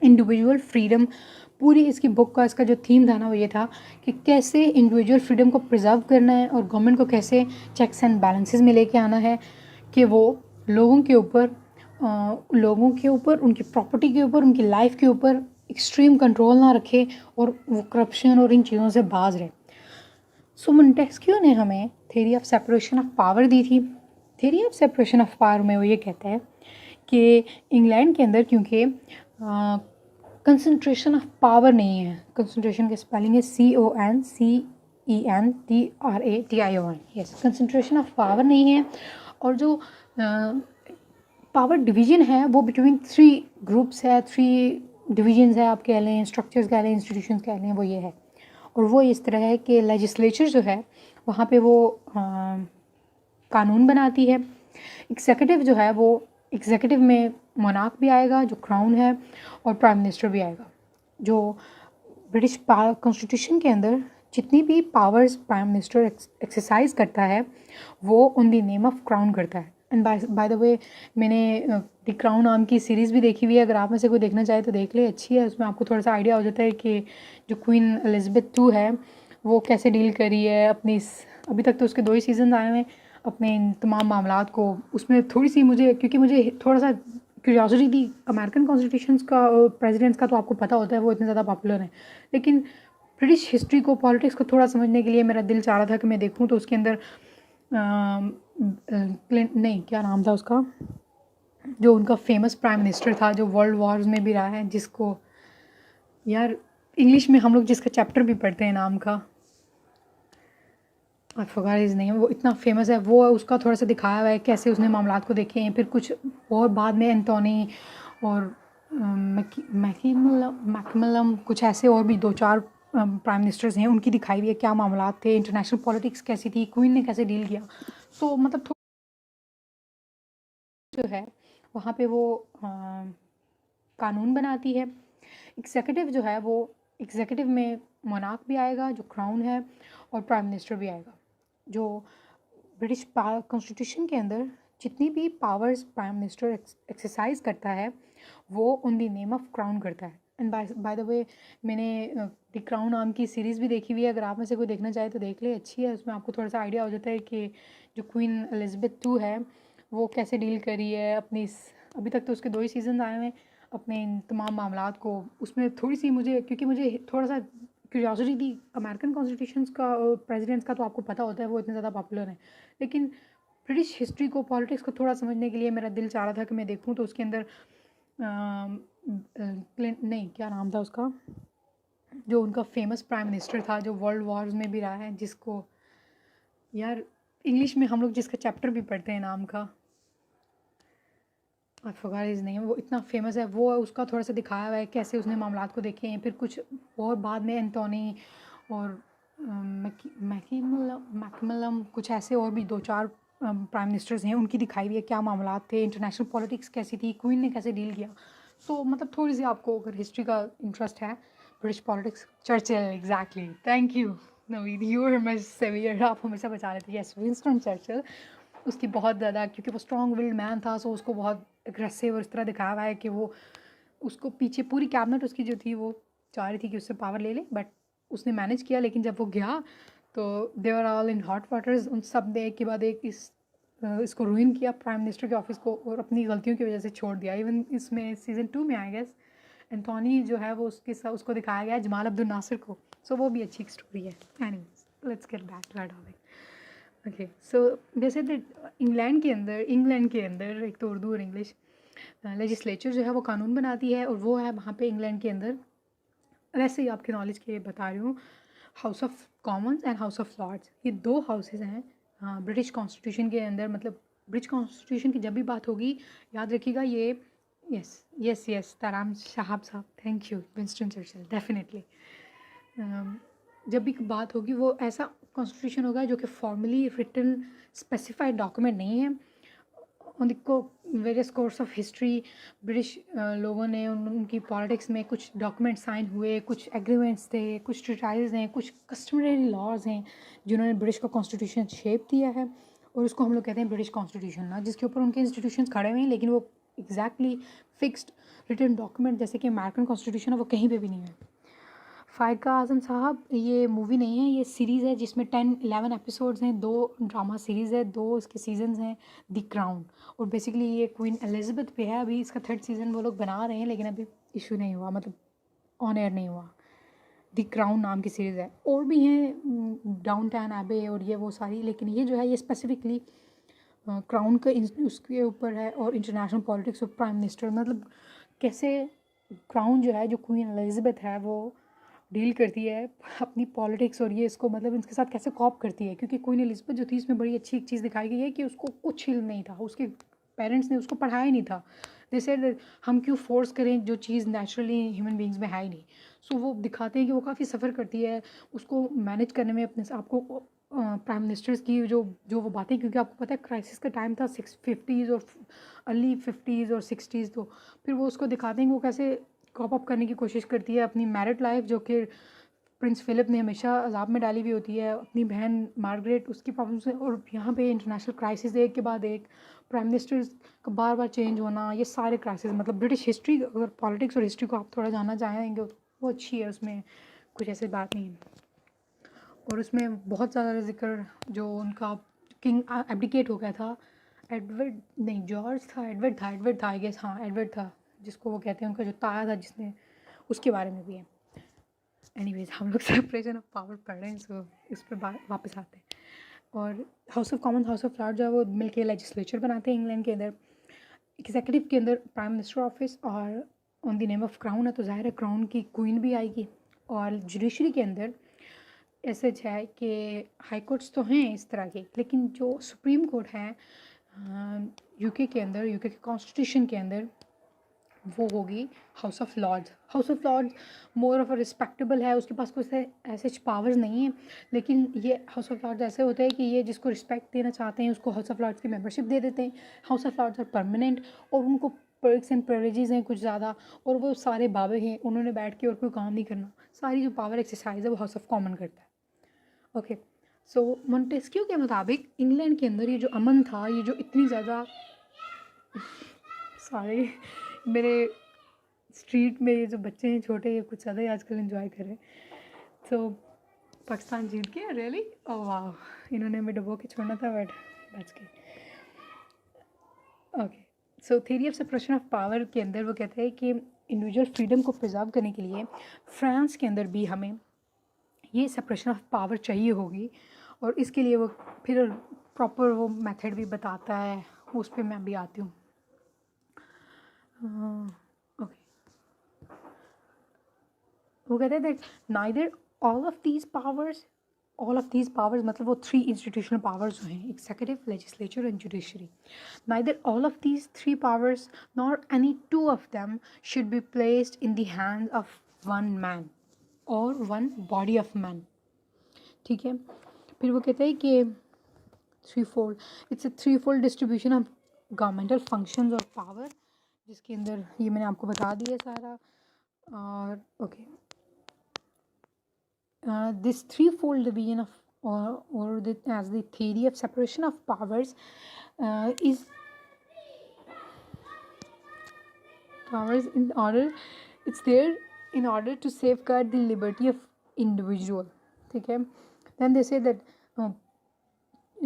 इंडिविजुअल फ्रीडम। पूरी इसकी बुक का इसका जो थीम था ना वो ये था कि कैसे इंडिविजुअल फ्रीडम को प्रिजर्व करना है और गवर्नमेंट को कैसे चेक्स एंड बैलेंसेस में लेके आना है कि वो लोगों के ऊपर उनकी प्रॉपर्टी के ऊपर, उनकी लाइफ के ऊपर एक्सट्रीम कंट्रोल ना रखे और वो करप्शन और इन चीज़ों से बाज रहे। सो मोंटेस्क्यू ने हमें theory of separation of power दी थी। Theory of separation of power में वो ये कहता है कि इंग्लैंड के अंदर क्योंकि कंसंट्रेशन ऑफ पावर नहीं है, कंसंट्रेशन की स्पेलिंग है CONCENTRATION, yes, concentration of power नहीं है। और जो पावर डिवीजन है वो बिटवीन 3 ग्रुप्स है, 3 डिविजन्स है, आप कह लें, स्ट्रक्चर्स कह लें, इंस्टीट्यूशंस कह लें, वो ये है। और वो इस तरह है कि लेजिस्लेचर जो है वहाँ पे वो कानून बनाती है। एग्जीक्यूटिव जो है वो एग्जीक्यूटिव में मोनार्क भी आएगा जो क्राउन है, और प्राइम मिनिस्टर भी आएगा। जो ब्रिटिश कॉन्स्टिट्यूशन के अंदर जितनी भी पावर्स प्राइम मिनिस्टर एक्सरसाइज करता है वो on the name of crown करता है। एंड बाय द वे मैंने द क्राउन नाम की सीरीज़ भी देखी हुई है, अगर आप में से कोई देखना चाहे तो देख ले, अच्छी है। उसमें आपको थोड़ा सा आइडिया हो जाता है कि जो क्वीन एलिज़ाबेथ II है वो कैसे डील करी है अपनी, अभी तक तो उसके 2 ही सीजन आए हैं, अपने इन तमाम मामलात को। उसमें थोड़ी सी मुझे, क्योंकि मुझे थोड़ा सा क्यूरियोसिटी थी, अमेरिकन कॉन्स्टिट्यूशंस का प्रेसिडेंट्स का तो आपको पता होता है वो इतने ज़्यादा पॉपुलर है, लेकिन ब्रिटिश हिस्ट्री को, पॉलिटिक्स को थोड़ा समझने के लिए मेरा दिल चाह रहा था कि मैं देखूं। तो उसके अंदर नहीं, क्या नाम था उसका, जो उनका फेमस प्राइम मिनिस्टर था जो वर्ल्ड वॉर्स में भी रहा है, जिसको यार इंग्लिश में हम लोग जिसका चैप्टर भी पढ़ते हैं नाम का, आई फॉरगॉट हिज नेम, वो इतना फेमस है। वो उसका थोड़ा सा दिखाया हुआ है कैसे उसने मामलात को देखे हैं। फिर कुछ और बाद में एंटोनी और मैकमिलम कुछ ऐसे और भी 2-4 प्राइम मिनिस्टर्स हैं, उनकी दिखाई हुई है क्या मामलात थे, इंटरनेशनल पॉलिटिक्स कैसी थी, क्वीन ने कैसे डील किया। तो मतलब जो है वहाँ पे वो कानून बनाती है। एग्जीक्यूटिव जो है वो एग्जीक्यूटिव में मोनार्क भी आएगा जो क्राउन है, और प्राइम मिनिस्टर भी आएगा। जो ब्रिटिश कॉन्स्टिट्यूशन के अंदर जितनी भी पावर्स प्राइम मिनिस्टर एक्सरसाइज करता है वो on the name of crown करता है। एंड बाय द वे मैंने द क्राउन नाम की सीरीज़ भी देखी हुई है, अगर आप में से कोई देखना चाहे तो देख ले, अच्छी है। उसमें आपको थोड़ा सा आइडिया हो जाता है कि जो क्वीन एलिज़ाबेथ II है वो कैसे डील करी है अपनी, अभी तक तो उसके 2 ही सीजन आए हैं, अपने इन तमाम मामलात को। उसमें थोड़ी सी मुझे, क्योंकि मुझे थोड़ा सा क्यूरियोसिटी थी, अमेरिकन कॉन्स्टिट्यूशंस का प्रेसिडेंट्स का तो आपको पता होता है वो इतने ज़्यादा पॉपुलर हैं, लेकिन ब्रिटिश हिस्ट्री को, पॉलिटिक्स को थोड़ा समझने के लिए मेरा दिल चाह रहा था कि मैं देखूं। तो उसके अंदर नहीं, क्या नाम था उसका, जो उनका फेमस प्राइम मिनिस्टर था जो वर्ल्ड वॉर्स में भी रहा है, जिसको यार इंग्लिश में हम लोग जिसका चैप्टर भी पढ़ते हैं नाम का, आई फॉरगॉट हिज नेम, वो इतना फेमस है। वो उसका थोड़ा सा दिखाया हुआ है कैसे उसने मामलात को देखे हैं। फिर कुछ और बाद में एंटोनी और मैकमिलम कुछ ऐसे और भी 2-4 प्राइम मिनिस्टर्स हैं, उनकी दिखाई हुई है क्या मामलात थे, इंटरनेशनल पॉलिटिक्स कैसी थी, क्वीन ने कैसे डील किया। तो मतलब थोड़ी सी आपको अगर हिस्ट्री का इंटरेस्ट है, British politics, Churchill, exactly, thank you Naveed, you are my saviour, आप हमेशा बचा लेते हैं। यस, विंस्टन चर्चिल, उसकी बहुत ज़्यादा, क्योंकि वो स्ट्रॉन्ग विल्ड मैन था, सो उसको बहुत एग्रेसिव और इस तरह दिखाया हुआ है कि वो, उसको पीछे पूरी कैबिनेट उसकी जो थी वो चाह रही थी कि उससे पावर ले ले, बट उसने मैनेज किया। लेकिन जब वो गया तो they are all in hot waters, उन सब ने एक के बाद एक इसको रूइन किया प्राइम मिनिस्टर के ऑफिस को, और अपनी गलतियों की वजह से छोड़ दिया। इवन इसमें सीज़न 2 में आई गेस एंथोनी जो है वो उसके साथ, उसको दिखाया गया है जमाल अब्दुल नासिर को। सो वो भी अच्छी एक स्टोरी है। Anyways, let's get back to our topic. Okay, so जैसे इंग्लैंड के अंदर एक तो उर्दू और इंग्लिश लेजिस्लेचर जो है वो कानून बनाती है, और वो है वहाँ पे इंग्लैंड के अंदर, वैसे ही आपके नॉलेज के लिए बता रही हूँ, House of Commons and House of Lords, ये 2 हाउसेस हैं ब्रिटिश कॉन्स्टिट्यूशन के अंदर। मतलब ब्रिटिश कॉन्स्टिट्यूशन की जब भी बात होगी याद रखिएगा ये, yes yes yes Taram Shahab साहब, thank you, Winston Churchill, definitely. जब भी बात होगी वो ऐसा कॉन्स्टिट्यूशन होगा जो कि फॉर्मली रिटन स्पेसिफाइड डॉक्यूमेंट नहीं है। उनको various course of history British लोगों ने उनकी पॉलिटिक्स में कुछ डॉक्यूमेंट साइन हुए, कुछ एग्रीमेंट्स थे, कुछ ट्रीटाइज हैं, कुछ कस्टमरी लॉज हैं जिन्होंने ब्रिटिश का कॉन्स्टिट्यूशन शेप दिया है, और उसको हम लोग कहते हैं ब्रिटिश कॉन्स्टिट्यूशन ना, जिसके ऊपर उनके इंस्टीट्यूशंस खड़े हुए हैं, लेकिन वो एग्जैक्टली फिक्स्ड रिटन डॉक्यूमेंट जैसे कि अमेरिकन कॉन्स्टिट्यूशन है वो कहीं पे भी नहीं है। फ़ाइज़ का आज़म साहब, ये मूवी नहीं है, ये सीरीज़ है जिसमें 10-11 एपिसोड्स हैं, 2 ड्रामा सीरीज़ है, 2 इसके सीजन्स हैं, द क्राउन। और बेसिकली ये क्वीन एलिज़ाबेथ पे है। अभी इसका 3rd सीज़न वो लोग बना रहे हैं, लेकिन अभी इशू नहीं हुआ, मतलब ऑन एयर नहीं हुआ। द क्राउन नाम की सीरीज़ है। और भी हैं डाउनटाउन एबे और ये वो सारी, लेकिन ये जो है ये स्पेसिफिकली क्राउन का उसके ऊपर है, और international politics of prime minister, मतलब कैसे क्राउन जो है, जो क्वीन एलिज़ाबेथ है, वो डील करती है अपनी पॉलिटिक्स, और ये इसको मतलब इनके साथ कैसे कॉप करती है। क्योंकि क्वीन एलिज़ाबेथ जो थी इसमें बड़ी अच्छी एक चीज़ दिखाई गई है कि उसको कुछ इल्म नहीं था, उसके पेरेंट्स ने उसको पढ़ाया ही नहीं था। दे सेड हम क्यों फोर्स करें जो चीज़ नेचुरली ह्यूमन बींग्स में है ही नहीं। सो वो दिखाते हैं कि वो काफ़ी सफ़र करती है उसको मैनेज करने में अपने आपको प्राइम मिनिस्टर्स की जो जो वो बातें, क्योंकि आपको पता है क्राइसिस का टाइम था 50s और अर्ली 50s और 60s। तो फिर वो उसको दिखाते हैं कि वो कैसे कॉप अप करने की कोशिश करती है अपनी मैरिड लाइफ, जो कि प्रिंस फिलिप ने हमेशा अजाब में डाली हुई होती है, अपनी बहन मार्गरेट उसकी प्रॉब्लम से, और यहाँ पे इंटरनेशनल क्राइसिस एक के बाद एक, प्राइम मिनिस्टर का बार बार चेंज होना, ये सारे क्राइसिस। मतलब ब्रिटिश हिस्ट्री, अगर पॉलिटिक्स और हिस्ट्री को आप थोड़ा जानना चाहेंगे तो वो अच्छी है, उसमें कुछ ऐसी बात नहीं है। और उसमें बहुत ज़्यादा जिक्र जो उनका किंग एब्डिकेट हो गया था, एडवर्ड नहीं जॉर्ज था, एडवर्ड था आई गेस, हाँ एडवर्ड था, जिसको वो कहते हैं उनका जो ताया था जिसने, उसके बारे में भी है। एनीवेज हम लोग सेपरेशन ऑफ पावर पढ़ रहे हैं, सो इस पर वापस आते हैं। और house of common, house of Lord जो है वो मिल के लेजिस्लेचर बनाते हैं इंग्लैंड के अंदर। एग्जीक्यूटिव के अंदर प्राइम मिनिस्टर ऑफिस, और on the name of crown है तो जाहिर है क्राउन की क्वीन भी आएगी। और जुडिशरी के अंदर ऐसे है कि हाई कोर्ट्स तो हैं इस तरह के, लेकिन जो सुप्रीम कोर्ट है यूके के अंदर, यूके के कॉन्स्टिट्यूशन के अंदर, वो होगी House of Lords. House of Lords more of a respectable है, उसके पास कुछ ऐसे पावर्स नहीं है, लेकिन ये हाउस ऑफ लॉर्ड्स ऐसे होते हैं कि ये जिसको रिस्पेक्ट देना चाहते हैं उसको हाउस ऑफ लॉर्ड्स की मेंबरशिप दे देते हैं। House of Lords are permanent, और उनको पर्क्स एंड प्रिविलेजेस हैं कुछ ज़्यादा, और वो सारे बाबे हैं, उन्होंने बैठ के और कोई काम नहीं करना, सारी जो पावर एक्सरसाइज है वो हाउस ऑफ कॉमन करता है। ओके, सो मोंटेस्क्यू के मुताबिक इंग्लैंड के अंदर ये जो अमन था, ये जो इतनी ज़्यादा सारे मेरे स्ट्रीट में ये जो बच्चे हैं छोटे, ये कुछ ज़्यादा ही आजकल एंजॉय कर रहे हैं। तो पाकिस्तान जीत गया, रियली, ओह वाह, इन्होंने हमें डुबो के छोड़ना था, बट बच गए। Okay, so theory of separation of power के अंदर वो कहते हैं कि इंडिविजुअल फ्रीडम को प्रिजर्व करने के लिए फ्रांस के अंदर भी हमें ये सेपरेशन ऑफ पावर चाहिए होगी, और इसके लिए वो फिर प्रॉपर वो मेथड भी बताता है, उस पर मैं भी आती हूँ। ओके, वो कहते हैं that neither all of these powers मतलब वो 3 इंस्टीट्यूशनल पावर्स जो हैं, executive, legislature and judiciary, neither all of these 3 powers nor any 2 of them should be placed in the hands of one man और one body of man. ठीक है, फिर वो कहते हैं कि it's a 3-fold distribution of governmental functions और power, जिसके अंदर ये मैंने आपको बता दिया सारा। और okay, this threefold division of as the theory of separation of powers is powers in order, it's there in order to safeguard the liberty of individual. ठीक है, then they say that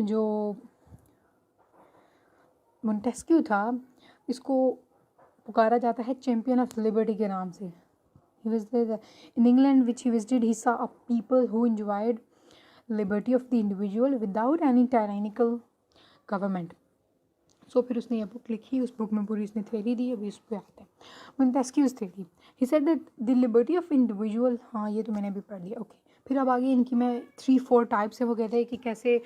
जो मोंटेस्क्यू था इसको पुकारा जाता है champion of liberty के नाम से। He was there in England, which he visited. He saw a people who enjoyed liberty of the individual without any tyrannical government. सो फिर उसने ये बुक लिखी, उस बुक में पूरी इसने थ्योरी दी, अभी उस पर आते हैं। Montesquieu's theory, he said that the liberty of individual, हाँ ये तो मैंने अभी पढ़ लिया। ओके, फिर अब आगे इनकी मैं 3-4 टाइप्स है, वो कहते हैं कि कैसे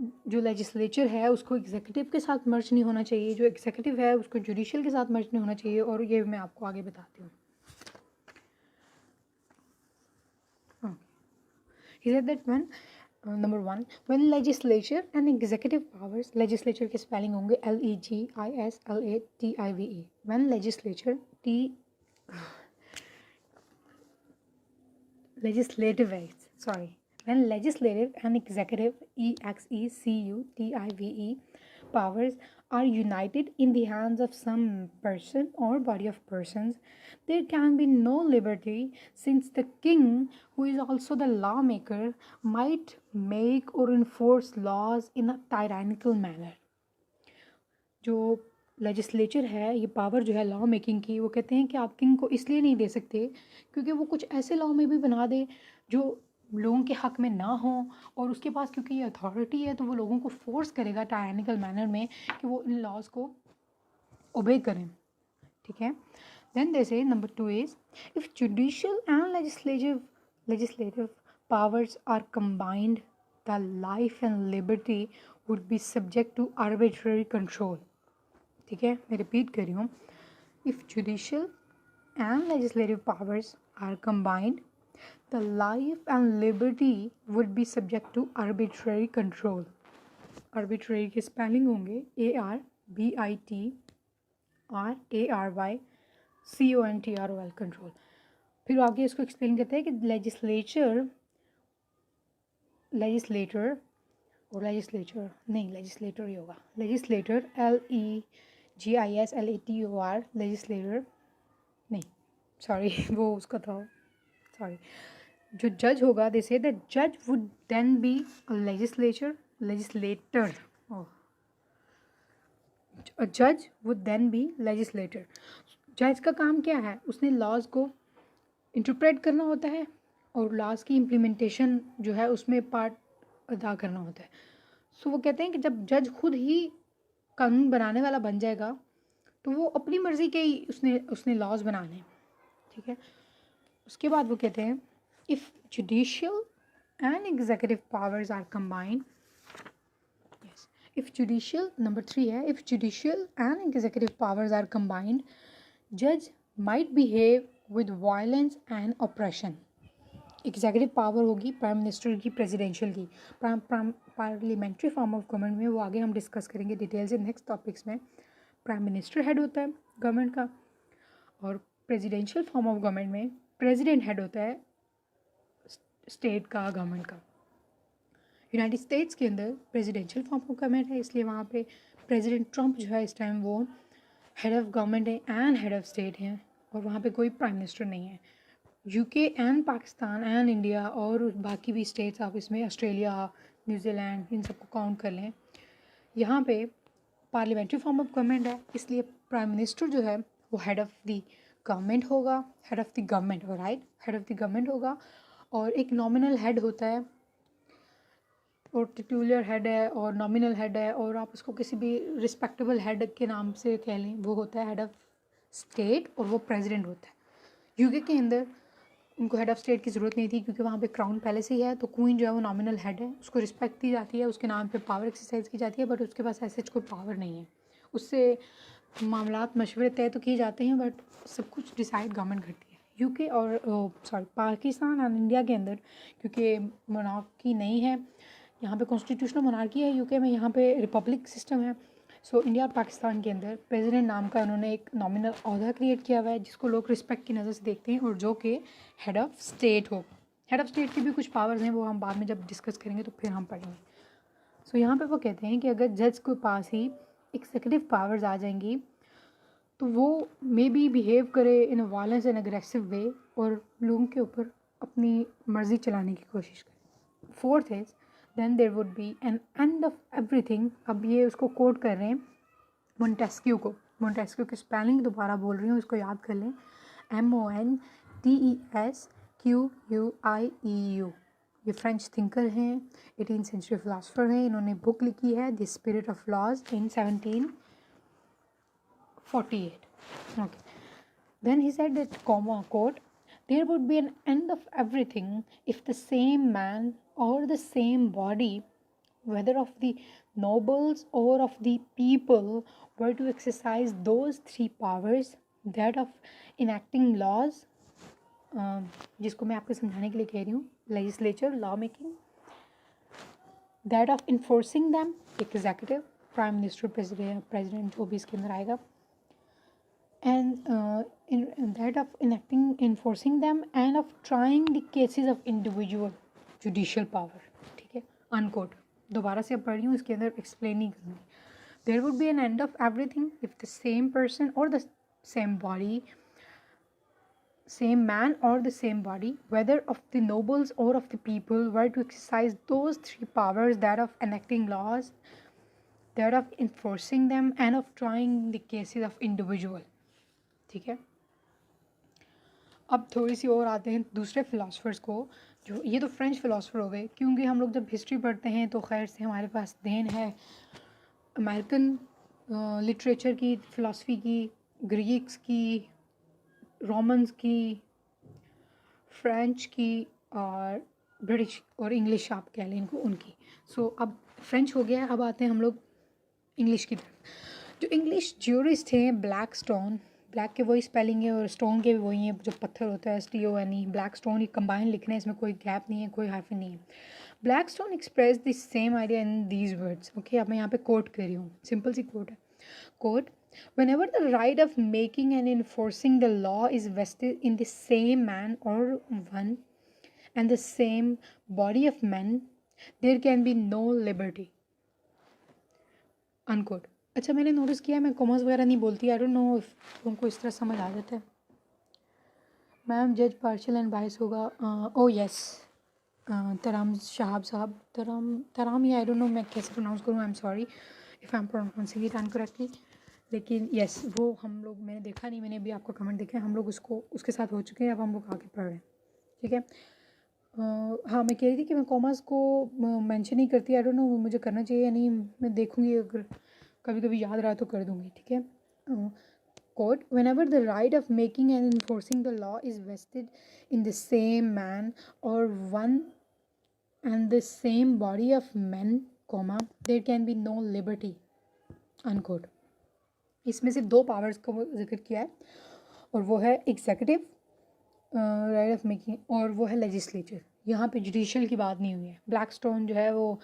जो लेजिस्लेचर है उसको एग्जीक्यूटिव के साथ मर्ज नहीं होना चाहिए, जो एग्जीक्यूटिव है उसको जुडिशियल के साथ मर्ज नहीं होना चाहिए, और ये मैं आपको आगे बताती हूँ. He said that when number 1, when legislature and executive powers, legislature के spelling होंगे LEGISLATIVE. When legislature legislative acts, sorry, when legislative and executive EXECUTIVE powers are united in the hands of some person or body of persons, there can be no liberty, since the king, who is also the lawmaker, might make or enforce laws in a tyrannical manner. जो legislature है, ये power जो है law making की, वो कहते हैं कि आप किंग को इसलिए नहीं दे सकते क्योंकि वो कुछ ऐसे लॉ में भी बना दे जो लोगों के हक में ना हो, और उसके पास क्योंकि ये अथॉरिटी है तो वो लोगों को फोर्स करेगा टायरनिकल मैनर में कि वो इन लॉज को ओबे करें. ठीक है. Then they say number 2 is if judicial and legislative powers are combined, the life and liberty would be subject to arbitrary control. ठीक है, मैं रिपीट कर रही हूँ. If judicial and legislative powers are combined, the life and liberty would be subject to arbitrary control. Arbitrary के spelling होंगे ARBITRARYCONTROL, control. फिर आगे इसको एक्सप्लेन करते हैं कि लेजिस्लेटर ही होगा. लेजिस्लेटर LEGISLATOR, लेजिस्लेटर नहीं, सॉरी वो उसका था, सॉरी. जो जज होगा, दे से दैट जज वुड देन बी लेजिस्लेटर. जज वुड देन बी लेजिस्लेटर. जज का काम क्या है? उसने लॉज को इंटरप्रेट करना होता है और लॉज की इम्प्लीमेंटेशन जो है उसमें पार्ट अदा करना होता है. सो वो कहते हैं कि जब जज खुद ही कानून बनाने वाला बन जाएगा तो वो अपनी मर्ज़ी के ही उसने लॉज बनाने. ठीक है. उसके बाद वो कहते हैं if judicial and executive powers are combined, yes, if judicial, number 3 है, if judicial and executive powers are combined, जज might behave with violence and oppression. Executive power होगी प्राइम मिनिस्टर की, प्रेसिडेंशियल की. पार्लियामेंट्री फॉर्म ऑफ गवर्नमेंट में वो आगे हम discuss करेंगे डिटेल से नेक्स्ट टॉपिक्स में. प्राइम मिनिस्टर हेड होता है गवर्नमेंट का, और प्रेसिडेंशियल फॉर्म ऑफ गवर्नमेंट में प्रेसिडेंट हेड होता है स्टेट का, गवर्नमेंट का. यूनाइटेड स्टेट्स के अंदर प्रेसिडेंशियल फॉर्म ऑफ गवर्नमेंट है, इसलिए वहाँ पे प्रेसिडेंट ट्रम्प जो है इस टाइम वो हेड ऑफ गवर्नमेंट है एंड हेड ऑफ स्टेट हैं, और वहाँ पे कोई प्राइम मिनिस्टर नहीं है. UK and Pakistan and India और बाकी भी स्टेट्स, आप इसमें ऑस्ट्रेलिया, न्यूजीलैंड, इन सबको काउंट कर लें, यहाँ पे पार्लियामेंट्री फॉर्म ऑफ गवर्नमेंट है, इसलिए प्राइम मिनिस्टर जो है वो हेड ऑफ द गवर्नमेंट होगा, head of the government, right, head of the government होगा. और एक नॉमिनल हेड होता है, और टिट्यूलर हेड है और नॉमिनल हेड है, और आप उसको किसी भी रिस्पेक्टेबल हेड के नाम से कह लें, वो होता है हेड ऑफ स्टेट, और वो प्रेसिडेंट होता है. यूके के अंदर उनको हेड ऑफ स्टेट की ज़रूरत नहीं थी क्योंकि वहाँ पे क्राउन पैलेस ही है, तो क्वीन जो है वो नॉमिनल हेड है, उसको रिस्पेक्ट दी जाती है, उसके नाम पे पावर एक्सरसाइज की जाती है, बट उसके पास ऐसे कोई पावर नहीं है. उससे मामलात मशवरे तय तो किए जाते हैं, बट सब कुछ डिसाइड गवर्नमेंट करती है. यूके और पाकिस्तान और इंडिया के अंदर क्योंकि मोनार्की नहीं है, यहाँ पे कॉन्स्टिट्यूशनल मोनार्की है यूके में, यहाँ पे रिपब्लिक सिस्टम है. सो इंडिया और पाकिस्तान के अंदर प्रेसिडेंट नाम का उन्होंने एक नॉमिनल ओहदा क्रिएट किया हुआ है जिसको लोग रिस्पेक्ट की नज़र से देखते हैं, और जो कि हेड ऑफ स्टेट हो. हेड ऑफ स्टेट की भी कुछ पावर्स हैं, वो हम बाद में जब डिस्कस करेंगे तो फिर हम पढ़ेंगे. सो यहाँ पे वो कहते हैं कि अगर जज के पास ही एग्जीक्यूटिव पावर्स आ जाएंगी तो वो मे बी बिहेव करे इन अ वायलेंस एंड अग्रेसिव वे, और लोगों के ऊपर अपनी मर्ज़ी चलाने की कोशिश करे. 4th is then there would be an end of everything. अब ये उसको कोट कर रहे हैं मोंटेस्क्यू को. मोंटेस्क्यू की स्पेलिंग दोबारा बोल रही हूँ, इसको याद कर लें, MONTESQUIEU. ये फ्रेंच थिंकर हैं, 18th सेंचुरी फिलासफर हैं. इन्होंने बुक लिखी है the spirit of laws in 1748. Okay. Then he said that, quote, There would be an end of everything if the same man or the same body, whether of the nobles or of the people, were to exercise those three powers, that of enacting laws, जिसको मैं आपको समझाने के लिए कह रही हूँ, legislature, law making, that of enforcing them, executive, prime minister, president जो भी इसके अंदर आएगा, and in that of enforcing them, and of trying the cases of individual, judicial power. ठीक है, अनकोट दोबारा से अब पढ़ रही हूँ, इसके अंदर एक्सप्लेन नहीं करूँगी. There would be an end of everything if the same person or the same body, same man or the same body, whether of the nobles or of the people, were to exercise those three powers, that of enacting laws, that of enforcing them, and of trying the cases of individual. ठीक है, अब थोड़ी सी और आते हैं दूसरे philosophers को. जो ये तो फ्रेंच फ़िलासफ़र हो गए, क्योंकि हम लोग जब हिस्ट्री पढ़ते हैं तो खैर से हमारे पास देन है अमेरिकन लिटरेचर की, फ़िलासफ़ी की, ग्रीक्स की, रोमन्स की, फ्रेंच की, और ब्रिटिश और इंग्लिश आप कह लें इनको, उनकी. सो अब फ्रेंच हो गया, अब आते हैं हम लोग इंग्लिश की तरफ. जो इंग्लिश ज्यूरिस्ट हैं, ब्लैक स्टोन, ब्लैक के वही स्पेलिंग है और स्टोन के भी वही हैं, जो पत्थर होता है, STONE, ब्लैक स्टोन, ये कंबाइन लिखना है, इसमें कोई गैप नहीं है, कोई हाइफन नहीं है. Blackstone express the same idea in these words. Okay, अब मैं यहाँ पे कोट कर रही हूँ, सिंपल सी कोट है. Quote, whenever the right of making and enforcing the law is vested in the same man or one and the same body of men, there can be no liberty. Unquote. अच्छा, मैंने notice किया मैं commerce वगैरह नहीं बोलती. I don't know if तुमको इस तरह समझ आ जाता है. मैम जज पार्शल एंड बायस होगा. ओ यस, तराम शहाब साहब, तराम ही, आई डोंट नो मैं कैसे प्रोनाउंस करूँ. I am sorry if I am pronouncing it incorrectly, लेकिन यस वो हम लोग, मैंने देखा नहीं, मैंने भी आपका कमेंट देखा है, हम लोग उसको उसके साथ हो चुके हैं, अब हम लोग आगे पढ़ रहे हैं. ठीक है. हाँ, मैं कह रही थी कि मैं कॉमर्स को मेंशन नहीं करती. आई डोंट नो मुझे करना चाहिए या नहीं, मैं देखूँगी, अगर कभी कभी याद रहा तो कर दूँगी. ठीक है. Quote, whenever the right of making and enforcing the law is vested in the same man or one and the same body of men, comma, there can be no liberty. Unquote. इसमें से दो powers का जिक्र किया है, और वो है एग्जीक्यूटिव राइट ऑफ मेकिंग, और वो है लेजिस्लेचर. यहाँ पे जुडिशल की बात नहीं हुई है. ब्लैक स्टोन जो है वो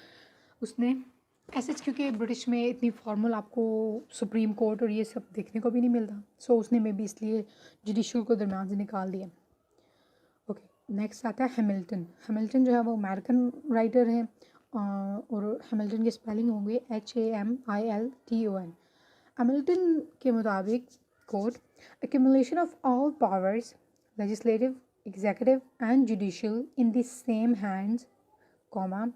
उसने ऐसे, क्योंकि ब्रिटिश में इतनी फॉर्मल आपको सुप्रीम कोर्ट और ये सब देखने को भी नहीं मिलता, सो उसने मे भी इसलिए जुडिशल को दरम्यान से निकाल दिया. ओके, नेक्स्ट आता है हैमिल्टन. हैमिल्टन जो है वो अमेरिकन राइटर हैं, और हैमिल्टन के स्पेलिंग होंगे HAMILTON. हैमिल्टन के मुताबिक, coat, accumulation of all powers, legislative, executive and judicial, in the same hands, comma,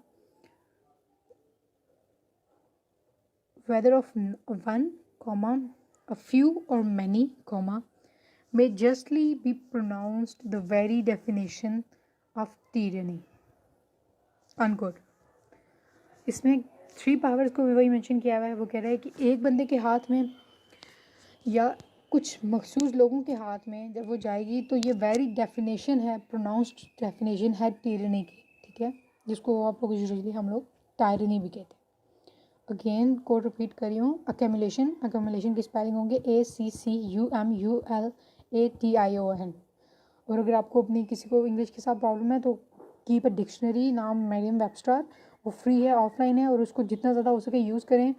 whether of one, comma, a few or many, comma, may justly be pronounced the very definition of tyranny. Unquote. इसमें three powers को वही mention किया हुआ है. वो कह रहा है कि एक बंदे के हाथ में या कुछ मखसूस लोगों के हाथ में जब वो जाएगी तो ये वेरी डेफिनेशन है, प्रोनाउंस्ड डेफिनेशन है टीरनी की. ठीक है, जिसको आप लोग यूजुअली हम लोग टायरनी भी कहते हैं. अगेन कोड रिपीट कर रही हूँ. अक्यूमुलेशन की स्पेलिंग होंगे ACCUMULATION. और अगर आपको अपनी किसी को इंग्लिश के साथ प्रॉब्लम है तो कीप अ डिक्शनरी, नाम मरियम वेबस्टर, वो फ्री है, ऑफलाइन है, और उसको जितना ज़्यादा हो सके यूज़ करें.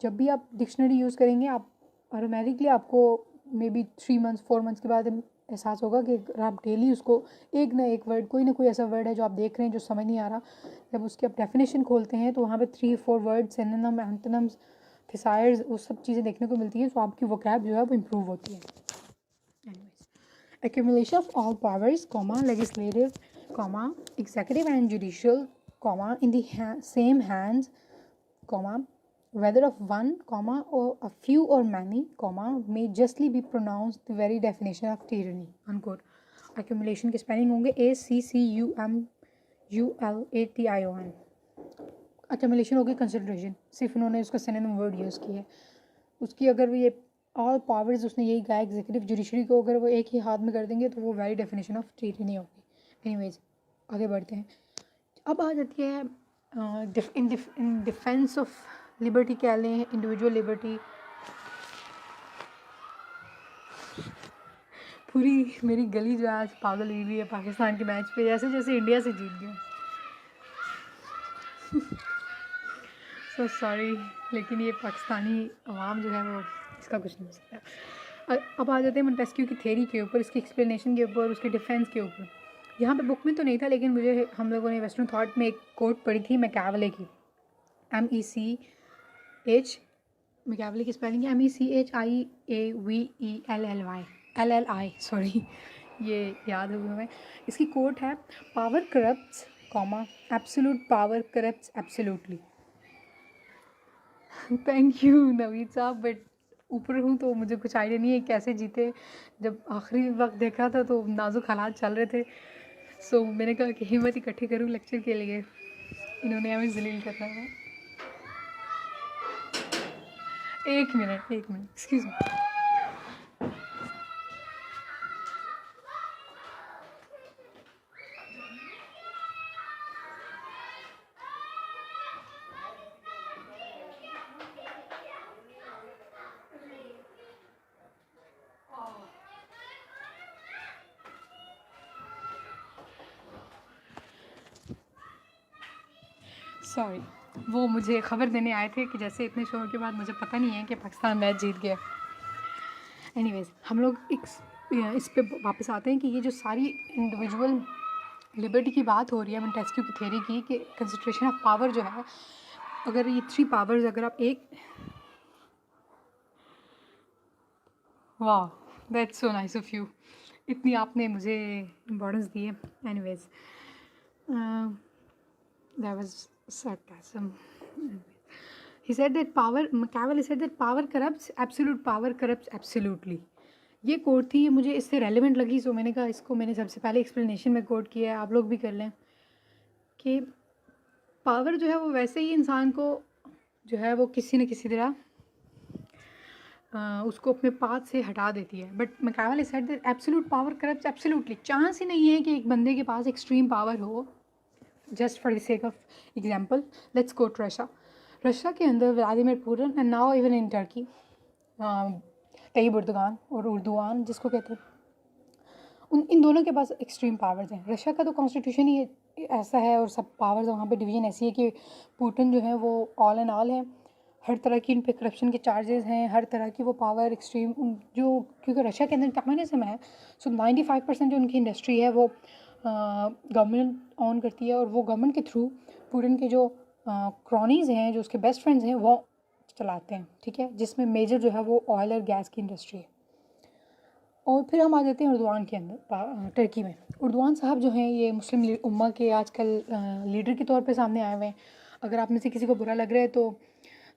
जब भी आप डिक्शनरी यूज़ करेंगे आप ऑटोमेटिकली आपको मे बी 3 मंथ्स 4 मंथ्स के बाद एहसास होगा कि अगर आप डेली उसको एक ना एक वर्ड, कोई ना कोई ऐसा वर्ड है जो आप देख रहे हैं जो समझ नहीं आ रहा, जब उसकी आप डेफिनेशन खोलते हैं तो वहाँ पे 3-4 वर्ड, सिनोनिम, एंटोनिम्स, थिसाइड्स, वो सब चीज़ें देखने को मिलती हैं. तो आपकी वोकैब जो है वो इम्प्रूव होती है. Anyways, accumulation of all powers, comma, legislative, comma, executive and judicial, comma, in the same hands, comma, whether of one, comma, or a few or many, comma, may justly be pronounced the very definition of tyranny. Unquote. Accumulation के spelling होंगे ACCUMULATION. accumulation होगी consideration, सिर्फ उन्होंने उसका synonym word use किया है. उसकी अगर ये ऑल पावर्स उसने यही कहा एग्जीक्यूटिव जुडिशरी को अगर वो एक ही हाथ में कर देंगे तो वो वेरी डेफिनेशन ऑफ ट्रीटी नहीं होगी। एनीवेज आगे बढ़ते हैं। अब आ जाती है इन डिफेंस ऑफ लिबर्टी कह लें, इंडिविजुअल लिबर्टी। पूरी मेरी गली जो आज पागल हुई हुई है पाकिस्तान के मैच पे, जैसे जैसे इंडिया से जीत गया। सो सॉरी, लेकिन ये पाकिस्तानी अवाम जो है वो इसका कुछ नहीं हो सकता। अब आ जाते हैं मोंटेस्क्यू की थ्योरी के ऊपर, इसकी एक्सप्लेनेशन के ऊपर, उसके डिफेंस के ऊपर। यहाँ पे बुक में तो नहीं था लेकिन मुझे हम लोगों ने वेस्टर्न थॉट में एक कोट पढ़ी थी मैकियावेली की, MECH, मैकियावेली की स्पेलिंग है MECHIAVELLY, सॉरी ये याद होगी हमें। इसकी कोट है power corrupts, absolute power corrupts absolutely. Thank you Naveed साहब, बट ऊपर हूँ तो मुझे कुछ आइडिया नहीं है कैसे जीते। जब आखिरी वक्त देखा था तो नाजुक हालात चल रहे थे, सो मैंने कहा कि हिम्मत इकट्ठी करूँ लेक्चर के लिए। इन्होंने हमें जलील करना है। एक मिनट एक्सक्यूज़ मी। सॉरी, वो मुझे ख़बर देने आए थे कि जैसे इतने शोर के बाद मुझे पता नहीं है कि पाकिस्तान मैच जीत गया। एनीवेज हम लोग इस पे वापस आते हैं कि ये जो सारी इंडिविजुअल लिबर्टी की बात हो रही है मोंटेस्क्यू की थ्योरी की, कि कंसंट्रेशन ऑफ पावर जो है, अगर ये 3 पावर्स अगर आप एक, वाह that's so nice of you, इतनी आपने मुझे इम्पोर्टेंस दी है। Anyways that was sarcasm. He said that Machiavelli said that power corrupts, absolute power corrupts absolutely. ये कोट थी, ये मुझे इससे रेलिवेंट लगी, सो मैंने कहा इसको मैंने सबसे पहले एक्सप्लेनेशन में कोट किया है, आप लोग भी कर लें कि पावर जो है वो वैसे ही इंसान को जो है वो किसी न किसी तरह उसको अपने पाथ से हटा देती है। But Machiavelli said that absolute power corrupts absolutely. Chance ही नहीं है कि एक बंदे के पास एक्सट्रीम पावर हो। Just for the sake of example let's go to Russia के अंदर Vladimir Putin and now even in Turkey Tayyip Erdogan और उर्दुआन जिसको कहते हैं, इन दोनों के पास एक्सट्रीम पावर्स हैं। रशिया का तो कॉन्स्टिट्यूशन ही ऐसा है और सब पावर्स वहाँ पे डिवीजन ऐसी है कि पुतिन जो है वो ऑल एंड ऑल है, हर तरह की इन पे करप्शन के चार्जेस हैं, हर तरह की वो पावर एक्सट्रीम जो, क्योंकि रशिया के अंदर कम्युनिज्म है, सो 95% जो उनकी इंडस्ट्री है वो गवर्नमेंट ऑन करती है और वो गवर्नमेंट के थ्रू पुतिन के जो क्रॉनीज़ हैं, जो उसके बेस्ट फ्रेंड्स हैं, वो चलाते हैं, ठीक है, जिसमें मेजर जो है वो ऑयल और गैस की इंडस्ट्री है। और फिर हम आ जाते हैं उर्दुआन के अंदर, टर्की में। उर्दुआन साहब जो हैं ये मुस्लिम उम्मा के आजकल लीडर के तौर पे सामने आए हुए हैं। अगर आप में से किसी को बुरा लग रहा है तो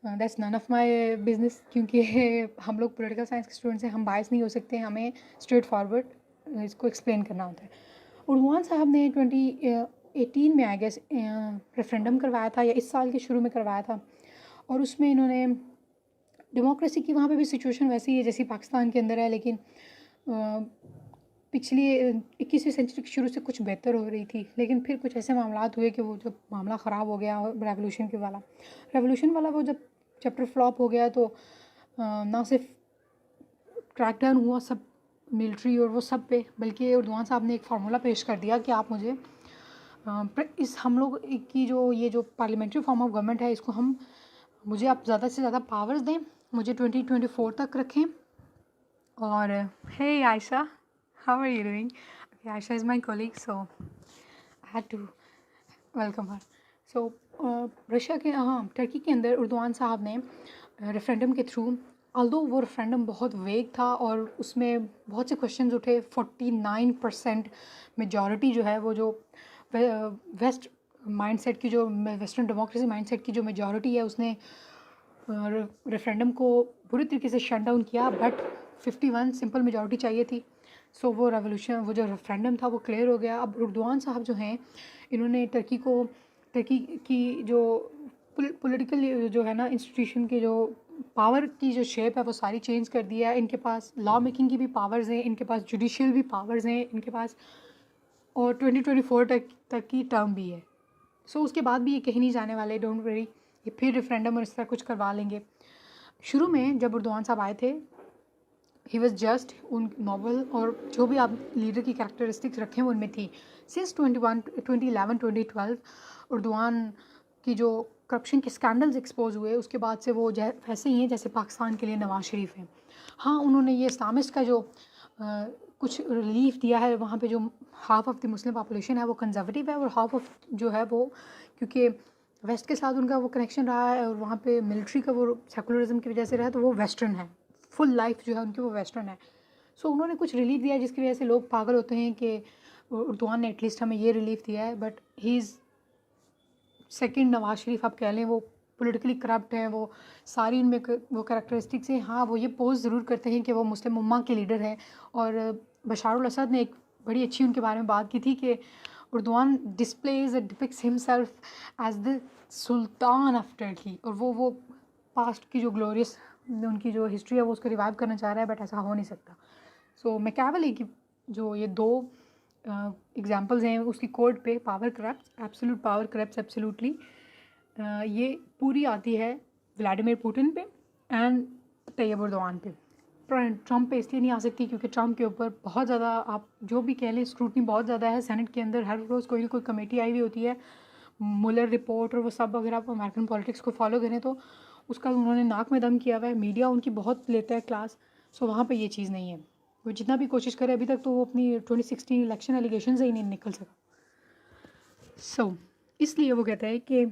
that's none of my business, क्योंकि हम लोग पॉलिटिकल साइंस के स्टूडेंट्स हैं, हम बायस नहीं हो सकते, हमें स्ट्रेट फॉरवर्ड इसको एक्सप्लेन करना होता है। उर्दुआन साहब ने 2018 में आई गेस रेफरेंडम करवाया था, या इस साल के शुरू में करवाया था, और उसमें इन्होंने डेमोक्रेसी की वहाँ पे भी सिचुएशन वैसी ही है जैसी पाकिस्तान के अंदर है, लेकिन पिछली 21वीं सेंचुरी के शुरू से कुछ बेहतर हो रही थी, लेकिन फिर कुछ ऐसे मामलात हुए कि वो जब मामला ख़राब हो गया रेवोल्यूशन वाला वो जब चैप्टर फ्लॉप हो गया तो ना सिर्फ क्रैकडाउन हुआ सब मिलिट्री और वो सब पे, बल्कि उर्दुआन साहब ने एक फार्मूला पेश कर दिया कि आप मुझे इस हम लोग की जो ये जो पार्लियामेंट्री फॉर्म ऑफ गवर्नमेंट है इसको मुझे आप ज़्यादा से ज़्यादा पावर्स दें, मुझे 2024 तक रखें। और hey Ayesha, how are you doing? Okay, Ayesha is my colleague, so I had to welcome her. So Russia के टर्की के अंदर उर्दुआन साहब ने रेफरेंडम के थ्रू, ऑल्दो वो रेफरेंडम बहुत वेग था और उसमें बहुत से क्वेश्चंस उठे, 49% मेजॉरिटी जो है वो जो वेस्ट माइंडसेट की जो वेस्टर्न डेमोक्रेसी माइंडसेट की जो मेजॉरिटी है उसने रेफरेंडम को बुरी तरीके से शट डाउन किया, बट 51 सिंपल मेजॉरिटी चाहिए थी। सो वो जो रेफरेंडम था वो क्लियर हो गया। अब उर्दुआन साहब जो हैं इन्होंने टर्की की जो पॉलिटिकल जो है ना इंस्टीट्यूशन के जो पावर की जो शेप है वो सारी चेंज कर दिया है। इनके पास लॉ मेकिंग की भी पावर्स हैं, इनके पास जुडिशियल भी पावर्स हैं इनके पास, और 2024 तक की टर्म भी है। सो उसके बाद भी ये कहीं नहीं जाने वाले, डोंट वरी। ये फिर रेफरेंडम और इस तरह कुछ करवा लेंगे। शुरू में जब एर्दोगान साहब आए थे, ही वॉज जस्ट उन नॉवल और जो भी आप लीडर की कैरेक्टरिस्टिक्स रखें वो उनमें थी। सिंस 2011 2012 एर्दोगान की जो करप्शन के स्कैंडल्स एक्सपोज हुए, उसके बाद से वो वैसे ही हैं जैसे पाकिस्तान के लिए नवाज शरीफ हैं। हाँ, उन्होंने ये इस्लामिस्ट का जो कुछ रिलीफ दिया है, वहाँ पे जो half of the Muslim population है वो कंजर्वेटिव है और हाफ ऑफ जो है वो, क्योंकि वेस्ट के साथ उनका वो कनेक्शन रहा है और वहाँ पे मिलिट्री का वो सेकुलरिज्म की वजह से रहा, तो वो वेस्टर्न है, फुल लाइफ जो है उनकी वो वेस्टर्न है। सो उन्होंने कुछ रिलीफ दिया जिसकी वजह से लोग पागल होते हैं कि एर्दोगान ने एटलीस्ट हमें ये रिलीफ दिया है। But he is second Nawaz Sharif आप कह लें, वो पॉलिटिकली करप्ट हैं, वो सारी उनमें वो कैरेक्टरिस्टिक्स हैं। हाँ, वो ये पोज ज़रूर करते हैं कि वो मुस्लिम उम्मा के लीडर हैं। और बशारुल असद ने एक बड़ी अच्छी उनके बारे में बात की थी कि Erdogan displays depicts himself as the sultan of Turkey, और वो पास्ट की जो ग्लोरियस उनकी जो हिस्ट्री है वो उसको रिवाइव करना चाह रहा है, बट ऐसा हो नहीं सकता। सो मैकियावेली की जो ये दो एग्जांपल्स हैं उसकी कोड पे, power corrupts, absolute power corrupts absolutely, ये पूरी आती है व्लादिमीर पुतिन पे एंड तैयब एर्दोगान पे। ट्रम्प पे इसलिए नहीं आ सकती क्योंकि ट्रम्प के ऊपर बहुत ज़्यादा, आप जो भी कह लें, स्क्रूटनी बहुत ज़्यादा है। सेनेट के अंदर हर रोज़ कोई ना कोई कमेटी आई हुई होती है, मुलर रिपोर्ट और वो सब। अगर आप अमेरिकन पॉलिटिक्स को फॉलो करें तो उसका उन्होंने नाक में दम किया हुआ है। मीडिया उनकी बहुत लेता है क्लास। सो वहाँ पे ये चीज़ नहीं है। वो जितना भी कोशिश करे अभी तक, तो वो अपनी 2016 इलेक्शन एलिगेशन से ही नहीं निकल सका। सो इसलिए वो कहता है कि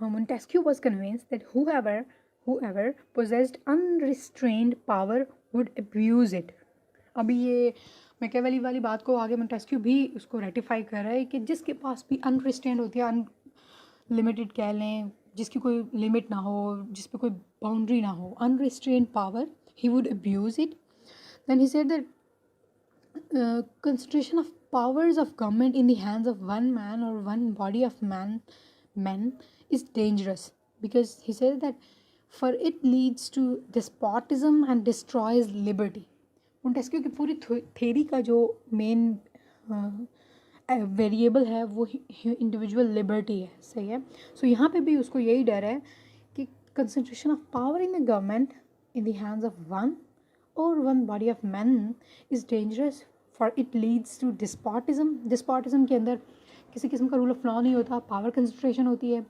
Montesquieu was convinced that whoever possessed unrestrained power would abuse it. अभी ये मैकियावेली वाली बात को आगे मोंटेस्क्यू भी उसको रेटिफाई कर रहा है कि जिसके पास भी अनरिस्ट्रेंड होती है, अनलिमिटेड कह लें, जिसकी कोई लिमिट ना हो, जिस पे कोई बाउंड्री ना हो, अनरिस्ट्रेंड power, he would abuse it. Then he said that concentration of powers of government in the hands of one man or one body of men is dangerous, because he said that for it leads to despotism and destroys liberty. Montesquieu की पूरी theory का जो main variable है वो individual liberty है, सही है। सो यहाँ पे भी उसको यही डर है कि concentration of power in the government in the hands of one और one body of man is dangerous, for it leads to despotism. Despotism के अंदर किसी किस्म का रूल ऑफ लॉ नहीं होता, पावर कंसंट्रेशन होती है।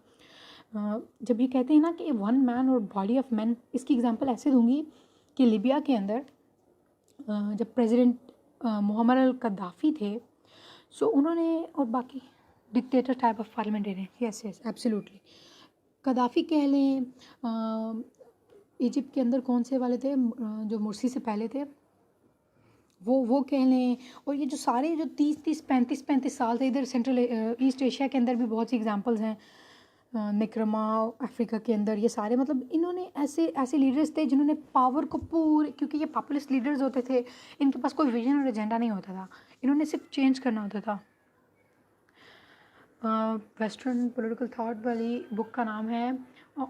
जब ये कहते हैं ना कि वन मैन और बॉडी ऑफ मैन, इसकी एग्जांपल ऐसे दूंगी कि लिबिया के अंदर जब प्रेसिडेंट मोहम्मद अल कद्दाफ़ी थे, सो उन्होंने, और बाकी dictator type of parliamentarian, yes absolutely, Gaddafi कह लें, इजिप्ट के अंदर कौन से वाले थे जो मुर्सी से पहले थे, वो कह लें, और ये जो सारे जो 35 साल थे, इधर सेंट्रल ईस्ट एशिया के अंदर भी बहुत सी एग्जांपल्स हैं, निक्रमा अफ्रीका के अंदर, ये सारे, मतलब इन्होंने ऐसे लीडर्स थे जिन्होंने पावर को पूरे, क्योंकि ये पॉपुलिस्ट लीडर्स होते थे, इनके पास कोई विजन और एजेंडा नहीं होता था, इन्होंने सिर्फ चेंज करना होता था। वेस्टर्न पॉलिटिकल थॉट वाली बुक का नाम है,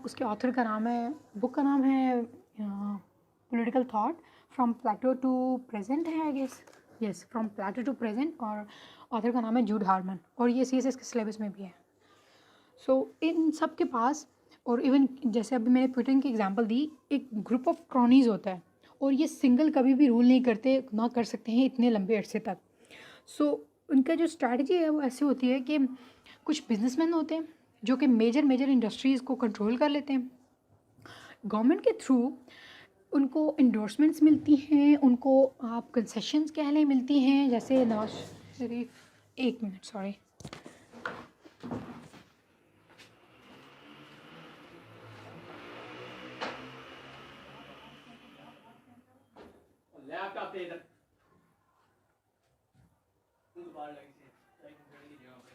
उसके ऑथर का नाम है, बुक का नाम है political thought from Plato to present है, I guess, yes, from Plato to present, और ऑथर का नाम है जूड हार्मन, और ये CSS के सिलेबस में भी है। सो इन सब के पास, और इवन जैसे अभी मैंने पुतिन की एग्जांपल दी, एक ग्रुप ऑफ क्रॉनीज होता है, और ये सिंगल कभी भी रूल नहीं करते, ना कर सकते हैं इतने लंबे अरसे तक। सो उनका जो स्ट्रैटेजी है वो ऐसी होती है कि कुछ बिजनेसमैन होते हैं जो कि मेजर इंडस्ट्रीज़ को कंट्रोल कर लेते हैं, गवर्नमेंट के थ्रू उनको इंडोर्समेंट्स मिलती हैं, उनको आप कंसेशंस कह लें मिलती हैं, जैसे नवाज शरीफ, एक मिनट सॉरी,
लैपटॉप पे इधर बाहर लगी से लाइक की जगह पे।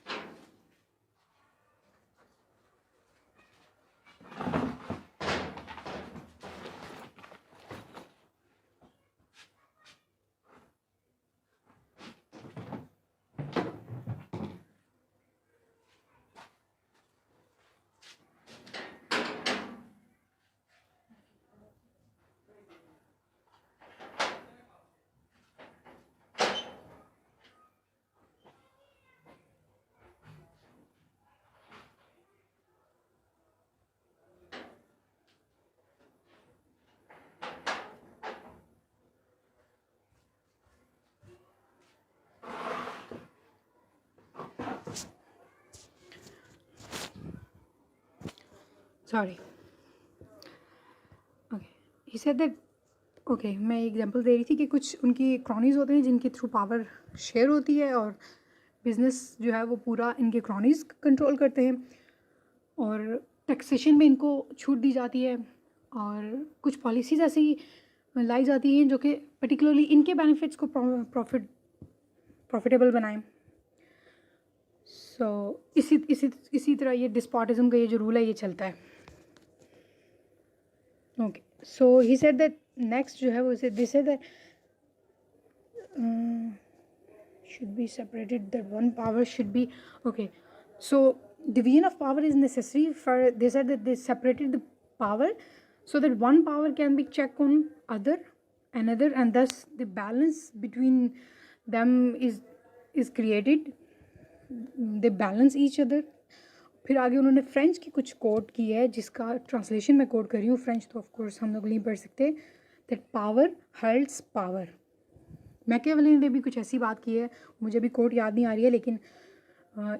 Sorry, okay, he said that, okay, मैं एग्जांपल दे रही थी कि कुछ उनकी क्रॉनीज होते हैं जिनके थ्रू पावर शेयर होती है और बिजनेस जो है वो पूरा इनके क्रॉनीज कंट्रोल करते हैं और टैक्सेशन में इनको छूट दी जाती है और कुछ पॉलिसीज़ ऐसी लाई जाती हैं जो कि पर्टिकुलरली इनके बेनिफिट्स को प्रॉफिटेबल बनाएं। सो इसी तरह ये डिस्पॉटिज्म का ये जो रूल है ये चलता है। Okay, so he said that next जो है वो दिस है that should be separated, that one power should be, okay, so division of power is necessary for, they said that they separated the power so that one power can be checked on another and thus the balance between them is created, they balance each other। फिर आगे उन्होंने French की कुछ coat की है जिसका translation मैं coat कर रही हूँ, फ्रेंच तो ऑफ कोर्स हम लोग नहीं पढ़ सकते। That power hurts power, Machiavelli ने भी कुछ ऐसी बात की है, मुझे भी कोट याद नहीं आ रही है, लेकिन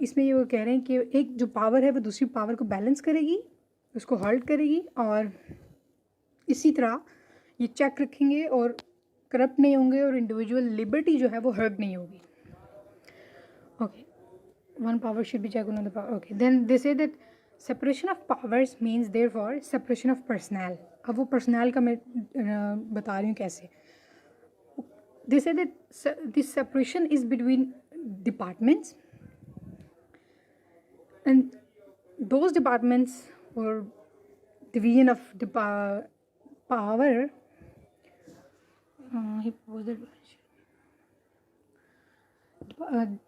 इसमें ये वो कह रहे हैं कि एक जो पावर है वो दूसरी पावर को बैलेंस करेगी, उसको हर्ट करेगी और इसी तरह ये चेक रखेंगे और करप्ट नहीं होंगे और इंडिविजुअल लिबर्टी जो है वो हर्ट नहीं होगी। Okay, one power should be checked on the power, okay, then they say that separation of powers means therefore separation of personnel। अब वो personnel का मैं बता रही हूँ कैसे। They say that this separation is between departments and those departments or division of power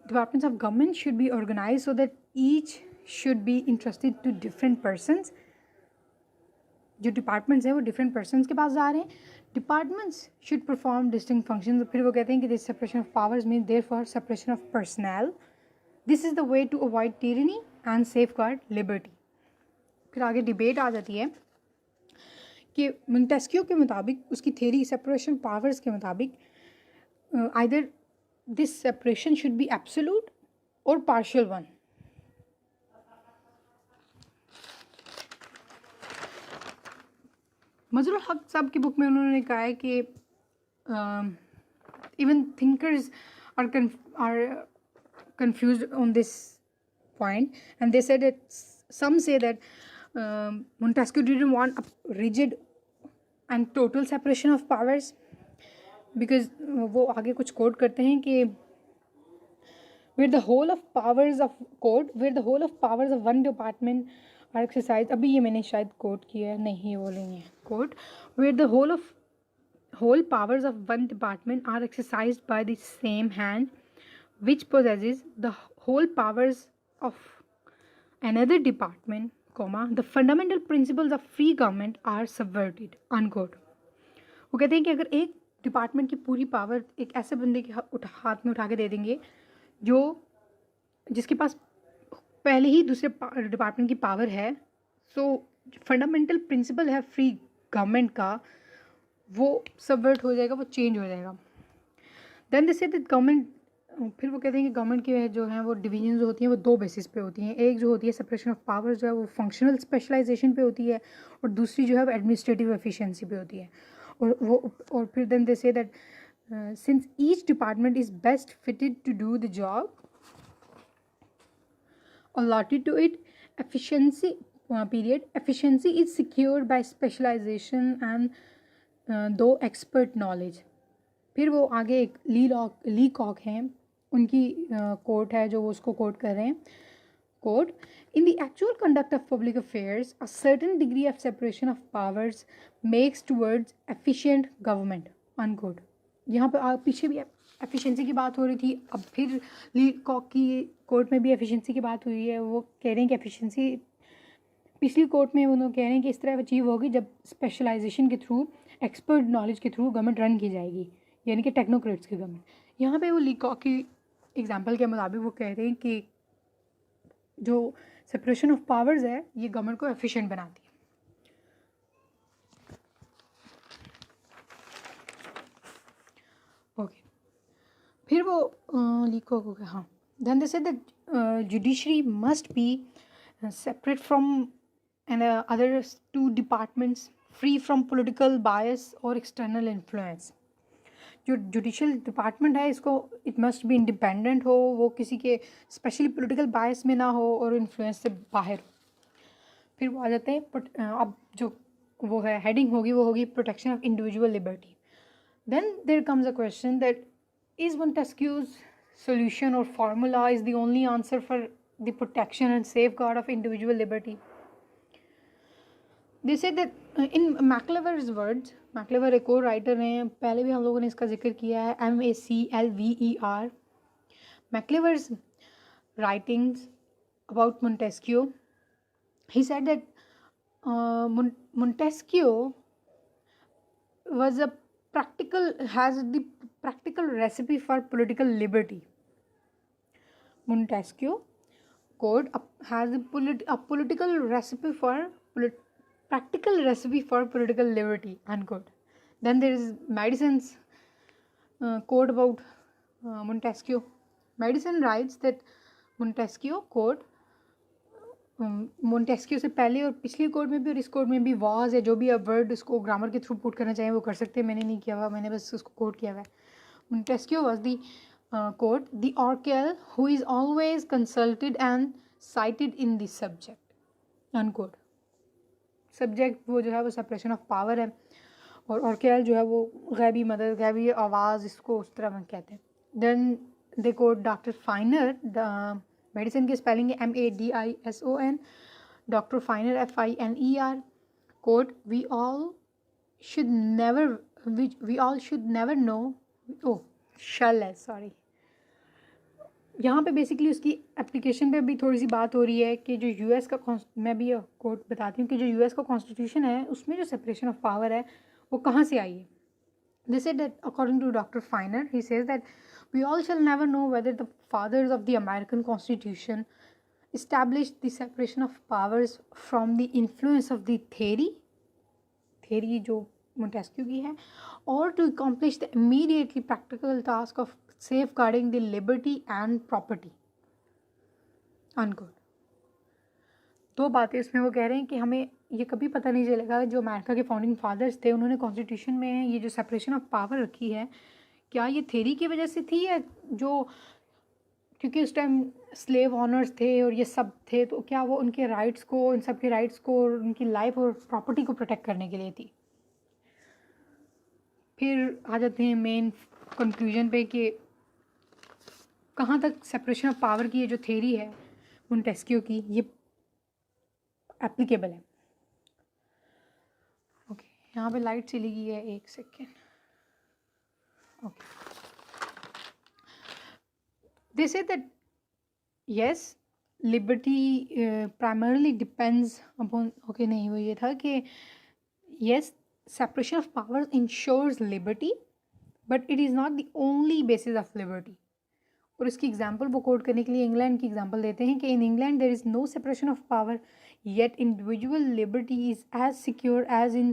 departments of government should be organized so that each should be entrusted to different persons। जो departments हैं वो different persons के पास जा रहे हैं। Departments should perform distinct function. फिर वो कहते हैं कि this separation of powers mean therefore separation of personal, this is the way to avoid tyranny and safeguard liberty. फिर आगे डिबेट आ जाती है कि मोंटेस्क्यू के मुताबिक, उसकी थेरी सेपरेशन पावर्स के मुताबिक, either this separation should be absolute और पार्शियल वन। मजरुल हक साहब की बुक में उन्होंने कहा है कि even thinkers are confused on this point and they said that some say that Montesquieu didn't want a rigid and total separation of powers because वो आगे कुछ कोट करते हैं कि where the whole of powers of one department are exercised, अभी ये मैंने शायद कोट किया है, नहीं ये वो नहीं है coat, where the whole powers of one department are exercised by the same hand which possesses the whole powers of another department, comma, the fundamental principles of free government are subverted, unquote। वो कहते हैं कि अगर एक department की पूरी power एक ऐसे बंदे के हाथ में उठा के दे देंगे जिसके पास पहले ही दूसरे डिपार्टमेंट की पावर है, सो फंडामेंटल प्रिंसिपल है फ्री गवर्नमेंट का, वो सबवर्ट हो जाएगा, वो चेंज हो जाएगा। Then they say that government, फिर वो कहते हैं कि गवर्नमेंट के जो हैं वो डिवीजन जो होती हैं वो दो बेसिस पे होती हैं। एक जो होती है सेपरेशन ऑफ पावर्स जो है वो फंक्शनल स्पेशलाइजेशन पे होती है और दूसरी जो है वो एडमिनिस्ट्रेटिव एफिशिएंसी पे होती है। और फिर then they say that since each department is best fitted to do the job allotted to it, efficiency is secured by specialization and though expert knowledge। फिर वो आगे एक ली कॉक हैं, उनकी कोट है जो वो उसको कोट कर रहे हैं, coat, in the actual conduct of public affairs a certain degree of separation of powers makes towards efficient government, unquote। यहाँ पर पीछे भी एफिशिएंसी की बात हो रही थी, अब फिर ली कॉक की कोर्ट में भी एफिशिएंसी की बात हुई है। वो कह रहे हैं कि एफिशिएंसी पिछली कोर्ट में उन्होंने कह रहे हैं कि इस तरह अचीव होगी जब स्पेशलाइजेशन के थ्रू, एक्सपर्ट नॉलेज के थ्रू गवर्नमेंट रन की जाएगी, यानी कि टेक्नोक्रेट्स की गवर्नमेंट। यहाँ पे वो ली कॉक की एग्जांपल के मुताबिक वो कह रहे हैं कि जो सेपरेशन ऑफ पावर्स है ये गवर्नमेंट को एफिशिएंट बनाती है। ओके, फिर वो लीको हो गया, हाँ। Then they said that judiciary must be separate from and other two departments free from political bias or external influence. जो जुडिशल डिपार्टमेंट है इसको इट मस्ट बी इंडिपेंडेंट हो, वो किसी के स्पेशली पॉलिटिकल बायस में ना हो और इन्फ्लुएंस से बाहर हो. फिर वो आ जाते हैं अब जो वो है हेडिंग होगी वो होगी protection of individual liberty. Then there comes a question that is Montesquieu's solution or formula is the only answer for the protection and safeguard of individual liberty. They say that in Maclever's words, Maclever एक और writer हैं, पहले भी हम लोगों ने इसका जिक्र किया है, MACLVER. Maclever's writings about Montesquieu, he said that Montesquieu has the practical recipe for political liberty. Montesquieu code has a political recipe for practical recipe for political liberty, unquote. Then there is Madison's quote about Montesquieu. Madison writes that Montesquieu quote Montesquieu से पहले और पिछली code में भी और इस code में भी वाज या जो भी अब वर्ड उसको ग्रामर के थ्रू पुट करना चाहिए वो कर सकते हैं. मैंने नहीं किया हुआ, मैंने बस उसको कोड किया हुआ है. Montesquieu was the quote, the oracle who is always consulted and cited in the subject, unquote. Subject वो जो है वो सेपरेशन ऑफ पावर है और oracle जो है वो गैबी मदद, गैबी आवाज़, इसको उस तरह में कहते हैं. Then they quote doctor Finer, Madison की स्पेलिंग है MADISON, doctor Finer FINER. Quote we all should never know shall है, सॉरी. यहाँ पे बेसिकली उसकी एप्लीकेशन पे भी थोड़ी सी बात हो रही है कि जो यूएस का, मैं भी कोट बताती हूँ कि जो यूएस का कॉन्स्टिट्यूशन है उसमें जो सेपरेशन ऑफ पावर है वो कहाँ से आई है. This is that according to doctor Finer, he says that we all shall never know whether the fathers of the American constitution established the separation of powers from the influence of the theory जो Montesquieu की है, और to accomplish the immediately practical task of safeguarding the liberty and property, unquote. दो बातें इसमें वो कह रहे हैं कि हमें ये कभी पता नहीं चलेगा जो अमेरिका के फाउंडिंग फादर्स थे उन्होंने कॉन्स्टिट्यूशन में ये जो सेपरेशन ऑफ पावर रखी है क्या ये थ्योरी की वजह से थी या जो क्योंकि उस टाइम स्लेव ऑनर्स थे और ये सब थे तो क्या वो उनके राइट्स को, इन सब के राइट्स को और उनकी लाइफ और प्रॉपर्टी को प्रोटेक्ट करने के लिए थी. फिर आ जाते हैं मेन कंक्लूजन पे कि कहाँ तक सेपरेशन ऑफ पावर की ये जो थ्योरी है मोंटेस्क्यू की ये एप्लीकेबल है. ओके, यहाँ पे लाइट चली गई है, एक second. Okay, they say that yes, liberty primarily depends upon, okay नहीं वो ये था कि yes, separation of powers ensures liberty but it is not the only basis of liberty. और इसकी एग्जांपल वो कोट करने के लिए इंग्लैंड की एग्जांपल देते हैं कि in England there is no separation of power yet individual liberty is as secure as in